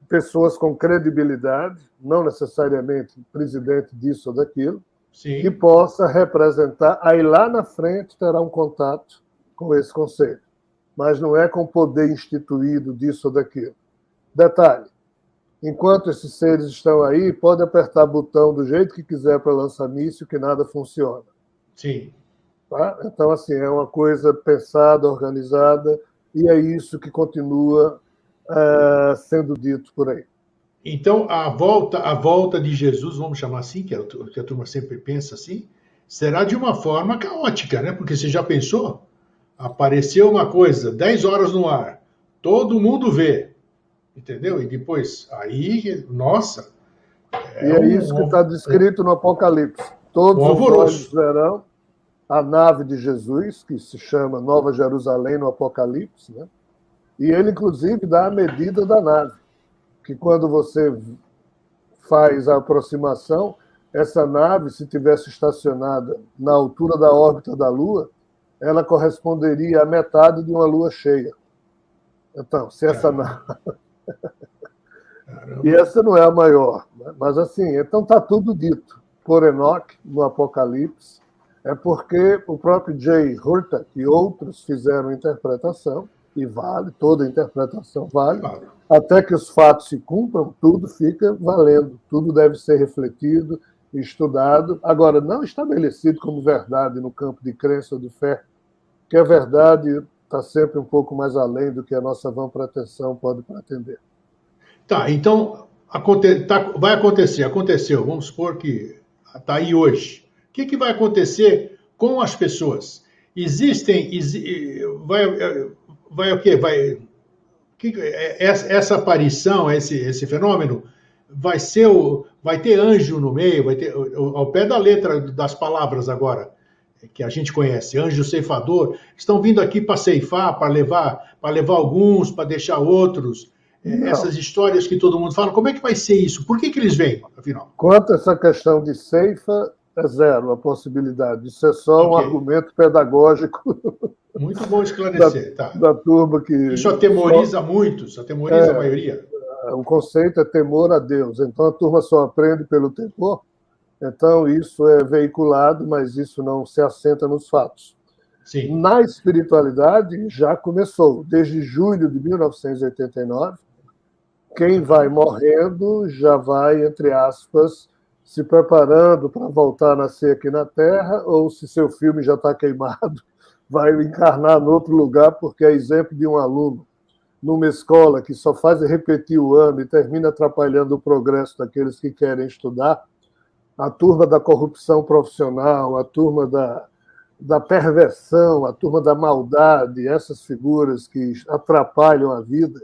Speaker 2: pessoas com credibilidade, não necessariamente presidente disso ou daquilo,
Speaker 1: Sim.
Speaker 2: que possa representar, aí lá na frente terá um contato com esse conselho. Mas não é com poder instituído disso ou daquilo. Detalhe, enquanto esses seres estão aí, pode apertar botão do jeito que quiser para lançar míssil, que nada funciona.
Speaker 1: Sim.
Speaker 2: Tá? Então, assim, é uma coisa pensada, organizada, e é isso que continua sendo dito por aí.
Speaker 1: Então, a volta de Jesus, vamos chamar assim, que a turma sempre pensa assim, será de uma forma caótica, né? Porque você já pensou? Apareceu uma coisa, 10 horas no ar, todo mundo vê, entendeu? E depois, aí, nossa...
Speaker 2: E é isso que está descrito no Apocalipse. Todos os olhos verão a nave de Jesus, que se chama Nova Jerusalém no Apocalipse, né? E ele, inclusive, dá a medida da nave, que quando você faz a aproximação, essa nave, se tivesse estacionada na altura da órbita da Lua, ela corresponderia à metade de uma lua cheia. Então, se essa nave... E essa não é a maior, né? Mas assim, então está tudo dito por Enoque no Apocalipse, é porque o próprio Jay Hurtak e outros fizeram interpretação, e vale, toda interpretação vale, até que os fatos se cumpram, tudo fica valendo, tudo deve ser refletido, estudado, agora não estabelecido como verdade no campo de crença ou de fé, que a verdade está sempre um pouco mais além do que a nossa vã pretensão pode pretender.
Speaker 1: Tá, então vai acontecer, aconteceu, vamos supor que está aí hoje. O que vai acontecer com as pessoas? Vai o quê? Essa aparição, esse fenômeno, vai ter anjo no meio, vai ter ao pé da letra das palavras agora, que a gente conhece, anjo ceifador, estão vindo aqui para ceifar, para levar alguns, para deixar outros. Não. Essas histórias que todo mundo fala, como é que vai ser isso? Por que eles vêm, afinal?
Speaker 2: Quanto a essa questão de ceifa, é zero a possibilidade. Isso é só um argumento pedagógico.
Speaker 1: Muito bom esclarecer.
Speaker 2: Da turma que...
Speaker 1: Isso atemoriza muitos, atemoriza a maioria.
Speaker 2: O conceito é temor a Deus. Então a turma só aprende pelo temor. Então isso é veiculado, mas isso não se assenta nos fatos.
Speaker 1: Sim.
Speaker 2: Na espiritualidade já começou. Desde julho de 1989, quem vai morrendo já vai, entre aspas, se preparando para voltar a nascer aqui na Terra, ou se seu filme já está queimado, vai encarnar em outro lugar, porque é exemplo de um aluno numa escola que só faz repetir o ano e termina atrapalhando o progresso daqueles que querem estudar, a turma da corrupção profissional, a turma da perversão, a turma da maldade, essas figuras que atrapalham a vida,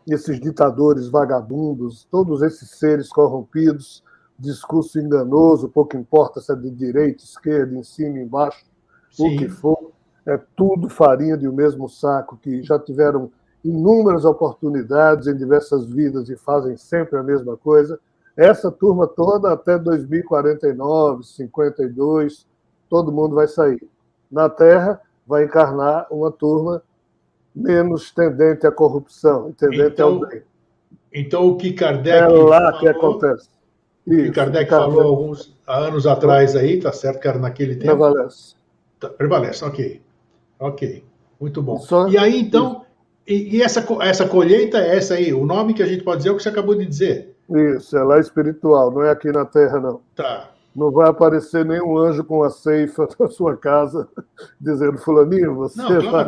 Speaker 2: esses ditadores vagabundos, todos esses seres corrompidos, discurso enganoso, pouco importa se é de direita, esquerda, em cima, embaixo,
Speaker 1: Sim.
Speaker 2: O que for, é tudo farinha de um mesmo saco, que já tiveram inúmeras oportunidades em diversas vidas e fazem sempre a mesma coisa. Essa turma toda, até 2049, 52, todo mundo vai sair. Na Terra, vai encarnar uma turma menos tendente à corrupção, tendente ao bem.
Speaker 1: Então, o que Kardec
Speaker 2: é lá falou, que acontece.
Speaker 1: O que Kardec falou alguns anos atrás aí, tá certo, que era naquele tempo.
Speaker 2: Prevalece.
Speaker 1: Prevalece, ok. Muito bom. E aí, então, e essa colheita é essa aí, o nome que a gente pode dizer é o que você acabou de dizer.
Speaker 2: Isso, é lá espiritual, não é aqui na Terra, não.
Speaker 1: Tá.
Speaker 2: Não vai aparecer nenhum anjo com a ceifa na sua casa dizendo, fulaninho, você
Speaker 1: vai...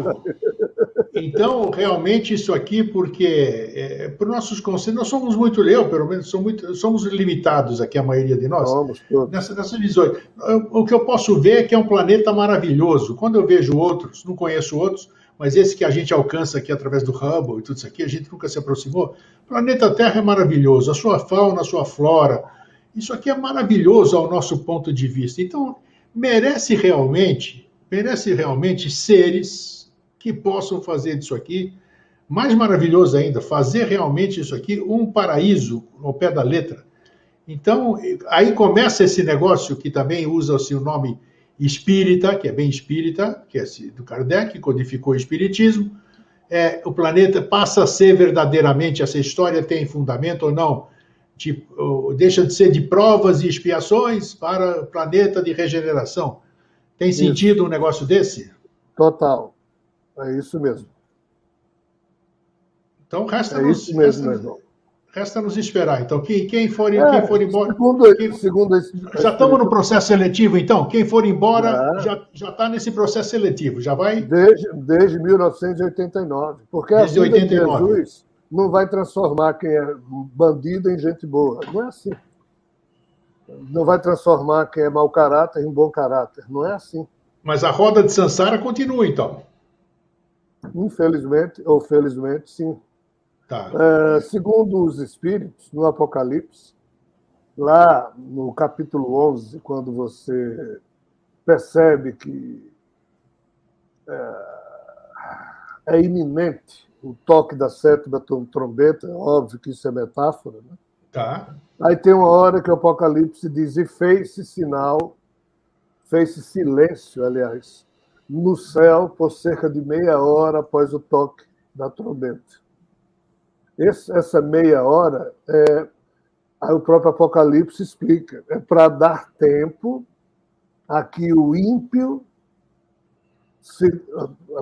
Speaker 1: Então, realmente, isso aqui, porque para os nossos conceitos, nós somos muito, pelo menos, somos limitados aqui, a maioria de nós, nessas visões. O que eu posso ver é que é um planeta maravilhoso. Quando eu vejo outros, não conheço outros, mas esse que a gente alcança aqui através do Hubble e tudo isso aqui, a gente nunca se aproximou. O planeta Terra é maravilhoso, a sua fauna, a sua flora, isso aqui é maravilhoso ao nosso ponto de vista. Então, merece realmente seres que possam fazer disso aqui, mais maravilhoso ainda, fazer realmente isso aqui um paraíso ao pé da letra. Então, aí começa esse negócio que também usa-se o nome espírita, que é bem espírita, que é do Kardec, codificou o espiritismo, o planeta passa a ser verdadeiramente, essa história tem fundamento ou não? Deixa de ser de provas e expiações para o planeta de regeneração. Tem sentido um negócio desse?
Speaker 2: Total. É isso mesmo.
Speaker 1: Então, resta nos esperar. Então, quem for embora... Já estamos no processo seletivo, então? Quem for embora já está nesse processo seletivo, já vai...
Speaker 2: Desde 1989. Porque a vida de Jesus não vai transformar quem é bandido em gente boa. Não é assim. Não vai transformar quem é mau caráter em bom caráter. Não é assim.
Speaker 1: Mas a roda de Sansara continua, então?
Speaker 2: Infelizmente, ou felizmente, sim.
Speaker 1: Tá.
Speaker 2: Segundo os Espíritos, no Apocalipse, lá no capítulo 11, quando você percebe que é iminente o toque da sétima trombeta, óbvio que isso é metáfora, né?
Speaker 1: Tá.
Speaker 2: Aí tem uma hora que o Apocalipse diz, e fez-se silêncio, aliás, no céu por cerca de meia hora após o toque da trombeta. Essa meia hora, aí o próprio Apocalipse explica, é para dar tempo a que o ímpio,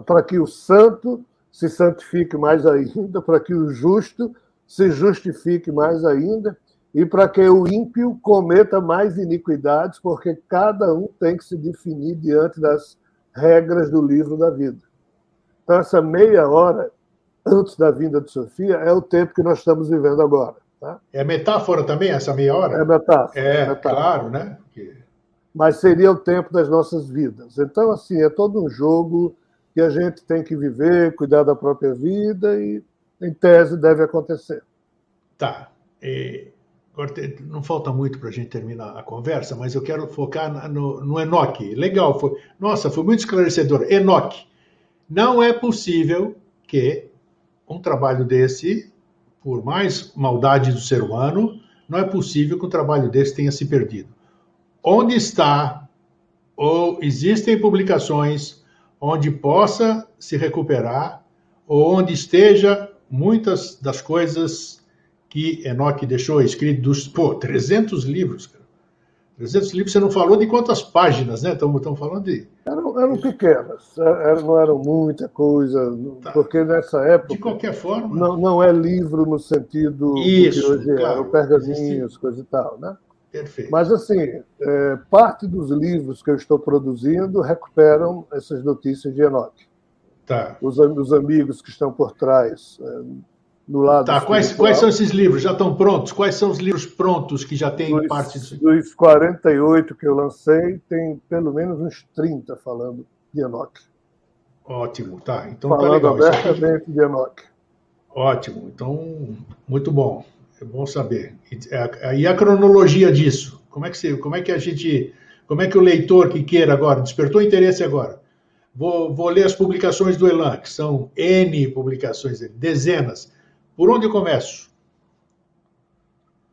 Speaker 2: para que o santo se santifique mais ainda, para que o justo se justifique mais ainda, e para que o ímpio cometa mais iniquidades, porque cada um tem que se definir diante das regras do livro da vida. Então, essa meia hora antes da vinda de Sofia, é o tempo que nós estamos vivendo agora. Tá?
Speaker 1: É metáfora também, essa meia hora?
Speaker 2: É metáfora.
Speaker 1: Metáfora. Claro, né?
Speaker 2: Mas seria o tempo das nossas vidas. Então, assim, é todo um jogo que a gente tem que viver, cuidar da própria vida e, em tese, deve acontecer.
Speaker 1: Tá. Agora, não falta muito para a gente terminar a conversa, mas eu quero focar no Enoque. Legal, foi muito esclarecedor. Enoque, não é possível que um trabalho desse, por mais maldade do ser humano, não é possível que um trabalho desse tenha se perdido. Onde está, ou existem publicações onde possa se recuperar, ou onde esteja muitas das coisas que Enoque deixou escrito, 300 livros, cara. 300 livros, você não falou de quantas páginas, né? Estamos falando de...
Speaker 2: Eram pequenas, não eram muita coisa, porque nessa época...
Speaker 1: De qualquer forma...
Speaker 2: Não é livro no sentido
Speaker 1: isso,
Speaker 2: que hoje
Speaker 1: claro,
Speaker 2: eram pergaminhos, coisa e tal, né?
Speaker 1: Perfeito.
Speaker 2: Mas, assim, parte dos livros que eu estou produzindo recuperam essas notícias de Enoque.
Speaker 1: Tá.
Speaker 2: Os amigos que estão por trás... No lado
Speaker 1: quais são esses livros? Já estão prontos? Quais são os livros prontos que já têm parte disso?
Speaker 2: Dos 48 que eu lancei, tem pelo menos uns 30 falando de Enoque.
Speaker 1: Ótimo, tá. Então
Speaker 2: falando
Speaker 1: tá legal.
Speaker 2: Abertamente de Enoque.
Speaker 1: Ótimo, então muito bom. É bom saber. E a cronologia disso? Como é que o leitor que queira agora, despertou interesse agora? Vou ler as publicações do Elan, que são N publicações, dezenas. Por onde eu começo?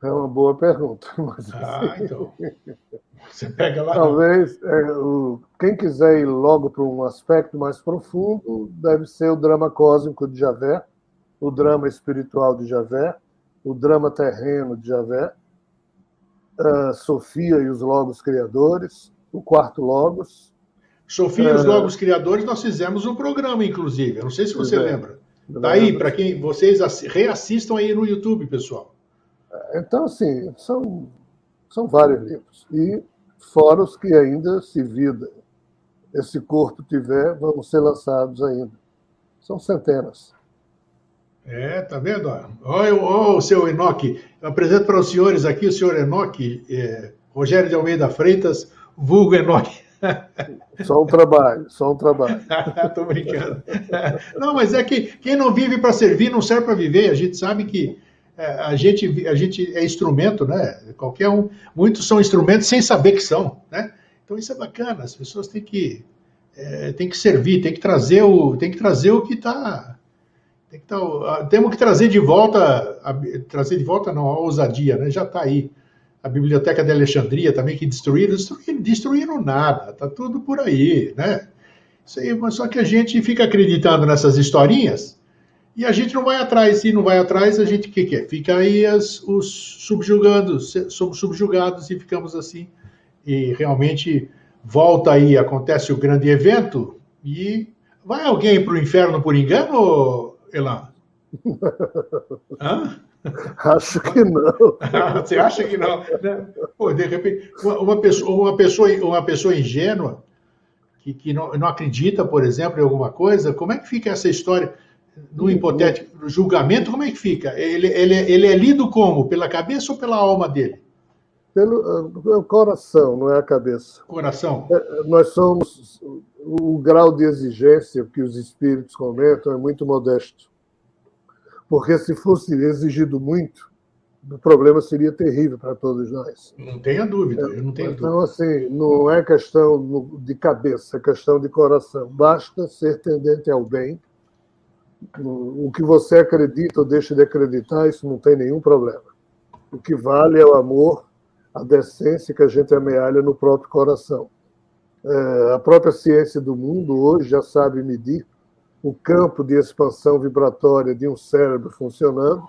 Speaker 2: É uma boa pergunta. Mas,
Speaker 1: então. Você pega lá.
Speaker 2: Talvez quem quiser ir logo para um aspecto mais profundo, deve ser o drama cósmico de Javé, o drama espiritual de Javé, o drama terreno de Javé, Sofia e os Logos Criadores, o quarto Logos.
Speaker 1: Sofia e os Logos Criadores, nós fizemos um programa, inclusive. Eu não sei se você lembra. Daí, para quem vocês reassistam aí no YouTube, pessoal.
Speaker 2: Então, assim, são vários livros. E fora os que ainda, se vida esse corpo tiver, vão ser lançados ainda. São centenas.
Speaker 1: Tá vendo? Olha o seu Enoque. Eu apresento para os senhores aqui o senhor Enoque, Rogério de Almeida Freitas, vulgo Enoque.
Speaker 2: Só um trabalho.
Speaker 1: Estou brincando. Não, mas é que quem não vive para servir não serve para viver. A gente sabe que a gente é instrumento, né? Qualquer um. Muitos são instrumentos sem saber que são, né? Então isso é bacana. As pessoas têm que servir, têm que trazer o que está. Temos que trazer de volta não, a ousadia, né? Já está aí. A Biblioteca de Alexandria também, que destruíram nada, está tudo por aí, né? Isso aí, mas só que a gente fica acreditando nessas historinhas E a gente não vai atrás. E não vai atrás, a gente o que é? Fica aí os subjugados, somos subjugados e ficamos assim. E realmente volta aí, acontece o grande evento e vai alguém para o inferno por engano, Elan? Hã?
Speaker 2: Acho que não.
Speaker 1: Você acha que não? Né? Pô, de repente, uma pessoa ingênua que não acredita, por exemplo, em alguma coisa, como é que fica essa história no hipotético no julgamento? Como é que fica? Ele é lido como? Pela cabeça ou pela alma dele?
Speaker 2: Pelo coração, não é a cabeça.
Speaker 1: Coração?
Speaker 2: Nós somos. O grau de exigência que os espíritos comentam é muito modesto. Porque se fosse exigido muito, o problema seria terrível para todos nós.
Speaker 1: Não tenha dúvida, eu não tenho
Speaker 2: Então,
Speaker 1: dúvida.
Speaker 2: assim, não é questão de cabeça, é questão de coração. Basta ser tendente ao bem. O que você acredita ou deixa de acreditar, isso não tem nenhum problema. O que vale é o amor, a decência que a gente amealha no próprio coração. A própria ciência do mundo hoje já sabe medir o campo de expansão vibratória de um cérebro funcionando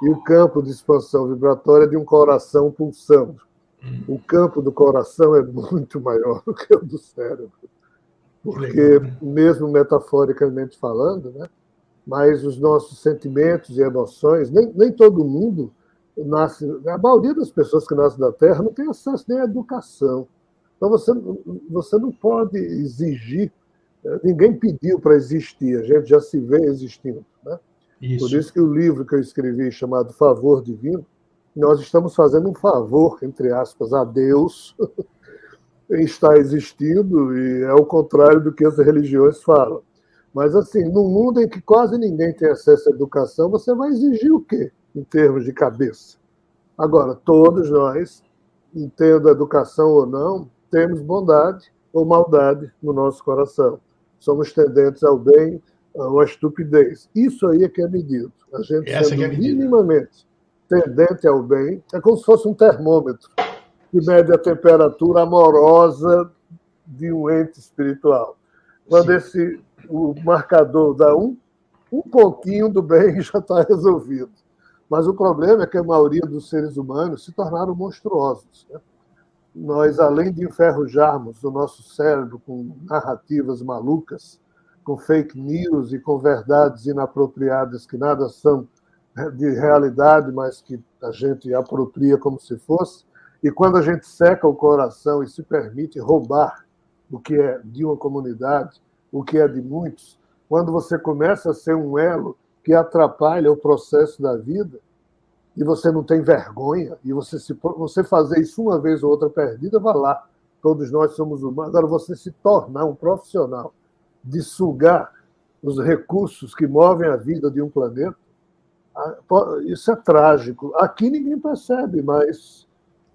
Speaker 2: e o campo de expansão vibratória de um coração pulsando. O campo do coração é muito maior do que o do cérebro. Porque, mesmo metaforicamente falando, né, mas os nossos sentimentos e emoções, nem todo mundo nasce, a maioria das pessoas que nascem da Terra não tem acesso nem à educação. Então você não pode exigir, ninguém pediu para existir, a gente já se vê existindo. Né? Por isso que o livro que eu escrevi, chamado Favor Divino, nós estamos fazendo um favor, entre aspas, a Deus, está existindo, e é o contrário do que as religiões falam. Mas, assim, num mundo em que quase ninguém tem acesso à educação, você vai exigir o quê, em termos de cabeça? Agora, todos nós, entendo a educação ou não, temos bondade ou maldade no nosso coração. Somos tendentes ao bem ou à estupidez. Isso aí é que é medido. A gente sendo minimamente tendente ao bem, é como se fosse um termômetro que mede a temperatura amorosa de um ente espiritual. Quando o marcador dá um pontinho do bem já está resolvido. Mas o problema é que a maioria dos seres humanos se tornaram monstruosos. Né? Nós, além de enferrujarmos o nosso cérebro com narrativas malucas, com fake news e com verdades inapropriadas que nada são de realidade, mas que a gente apropria como se fosse, e quando a gente seca o coração e se permite roubar o que é de uma comunidade, o que é de muitos, quando você começa a ser um elo que atrapalha o processo da vida, e você não tem vergonha, e você fazer isso uma vez ou outra perdida, vá lá, todos nós somos humanos. Agora, você se tornar um profissional de sugar os recursos que movem a vida de um planeta, isso é trágico. Aqui ninguém percebe, mas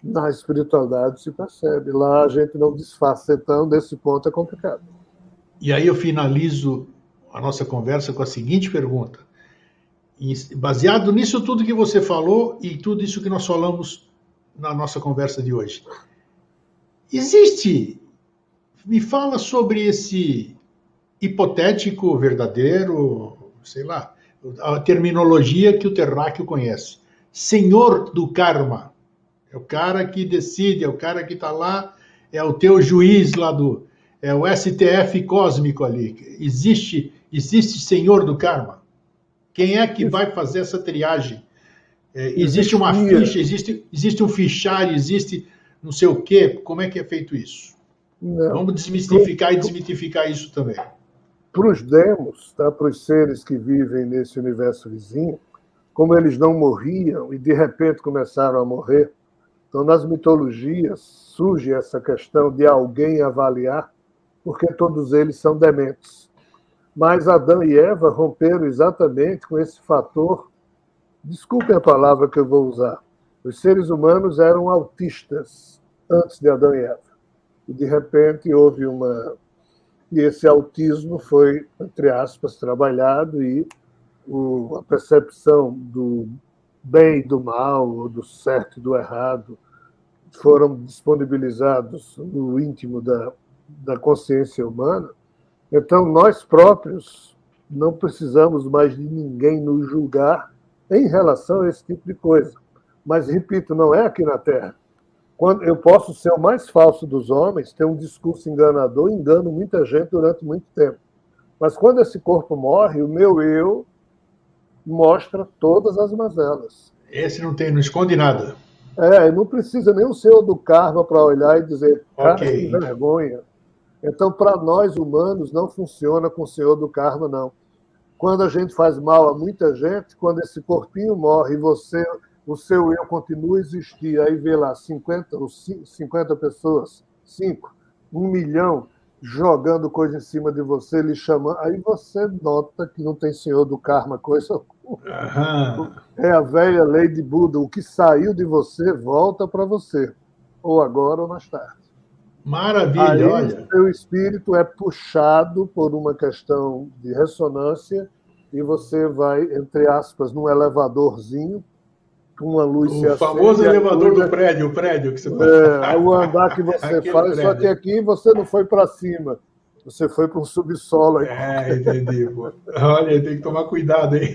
Speaker 2: na espiritualidade se percebe. Lá a gente não disfarça, então, desse ponto é complicado.
Speaker 1: E aí eu finalizo a nossa conversa com a seguinte pergunta. Baseado nisso tudo que você falou e tudo isso que nós falamos na nossa conversa de hoje. Me fala sobre esse hipotético, verdadeiro, sei lá, a terminologia que o terráqueo conhece. Senhor do karma. É o cara que decide, é o cara que está lá, é o teu juiz lá é o STF cósmico ali. Existe Senhor do karma? Quem é que vai fazer essa triagem? Existe uma ficha, existe um fichário, existe não sei o quê. Como é que é feito isso? Não. Vamos desmistificar e desmitificar isso também.
Speaker 2: Para os demos, tá? Para os seres que vivem nesse universo vizinho, como eles não morriam e de repente começaram a morrer, então nas mitologias surge essa questão de alguém avaliar, porque todos eles são dementes. Mas Adão e Eva romperam exatamente com esse fator, desculpem a palavra que eu vou usar, os seres humanos eram autistas antes de Adão e Eva. E de repente houve E esse autismo foi, entre aspas, trabalhado e a percepção do bem e do mal, ou do certo e do errado, foram disponibilizados no íntimo da consciência humana. Então, nós próprios não precisamos mais de ninguém nos julgar em relação a esse tipo de coisa. Mas, repito, não é aqui na Terra. Quando eu posso ser o mais falso dos homens, ter um discurso enganador, engano muita gente durante muito tempo. Mas quando esse corpo morre, o meu eu mostra todas as mazelas.
Speaker 1: Esse não esconde nada.
Speaker 2: Não precisa nem o senhor do karma para olhar e dizer, cara,
Speaker 1: Ok.
Speaker 2: que vergonha. Então, para nós humanos, não funciona com o senhor do karma, não. Quando a gente faz mal a muita gente, quando esse corpinho morre e o seu eu continua a existir, aí vê lá 50 pessoas, 5, 1 milhão, jogando coisa em cima de você, lhe chamando, aí você nota que não tem senhor do karma, coisa alguma. É a velha lei de Buda, o que saiu de você volta para você, ou agora ou mais tarde.
Speaker 1: Maravilha,
Speaker 2: aí,
Speaker 1: olha.
Speaker 2: Seu espírito é puxado por uma questão de ressonância e você vai, entre aspas, num elevadorzinho, com uma luz se
Speaker 1: O famoso elevador do prédio, o prédio que você
Speaker 2: faz. O andar que você faz,
Speaker 1: prédio.
Speaker 2: Só que aqui você não foi para cima, você foi para um subsolo.
Speaker 1: Entendi. Pô. Olha, tem que tomar cuidado, hein?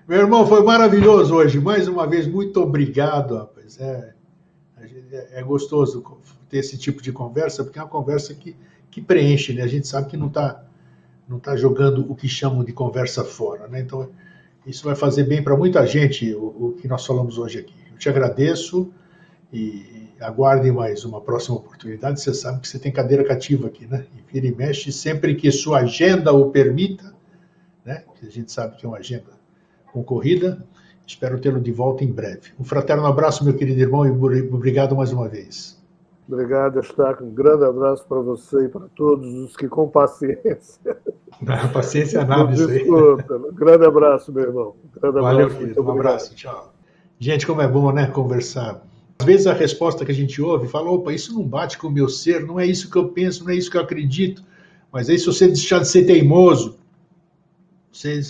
Speaker 1: Meu irmão, foi maravilhoso hoje. Mais uma vez, muito obrigado, rapaz. É gostoso ter esse tipo de conversa, porque é uma conversa que preenche, né? A gente sabe que não tá jogando o que chamam de conversa fora, né? Então, isso vai fazer bem para muita gente, o que nós falamos hoje aqui. Eu te agradeço e aguarde mais uma próxima oportunidade. Você sabe que você tem cadeira cativa aqui, né? E vira e mexe sempre que sua agenda o permita, né? A gente sabe que é uma agenda concorrida. Espero tê-lo de volta em breve. Um fraterno abraço, meu querido irmão, e obrigado mais uma vez.
Speaker 2: Obrigado, Eustáquio. Um grande abraço para você e para todos os que, com paciência...
Speaker 1: Paciência nada, isso aí.
Speaker 2: Um grande abraço, meu irmão.
Speaker 1: Valeu, querido. Um abraço. Tchau. Gente, como é bom, né, conversar. Às vezes a resposta que a gente ouve fala, opa, isso não bate com o meu ser, não é isso que eu penso, não é isso que eu acredito. Mas aí se você deixar de ser teimoso, você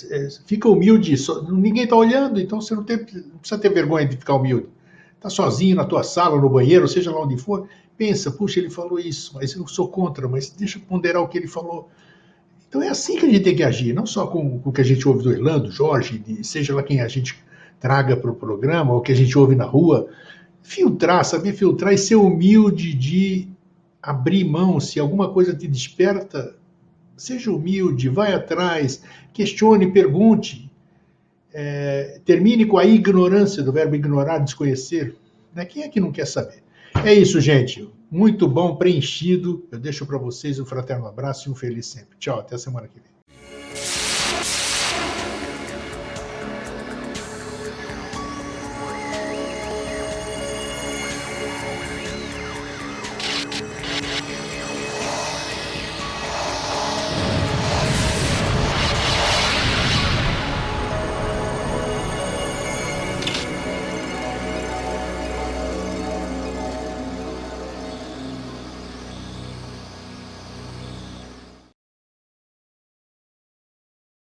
Speaker 1: fica humilde, ninguém está olhando, então você não precisa ter vergonha de ficar humilde. Está sozinho na tua sala, no banheiro, seja lá onde for, pensa, puxa, ele falou isso, mas eu sou contra, mas deixa eu ponderar o que ele falou. Então é assim que a gente tem que agir, não só com o que a gente ouve do Orlando, Jorge, seja lá quem a gente traga para o programa, ou que a gente ouve na rua, saber filtrar e ser humilde de abrir mão. Se alguma coisa te desperta, seja humilde, vai atrás, questione, pergunte. Termine com a ignorância, do verbo ignorar, desconhecer. Quem é que não quer saber? É isso, gente. Muito bom, preenchido. Eu deixo para vocês um fraterno abraço e um feliz sempre. Tchau, até a semana que vem.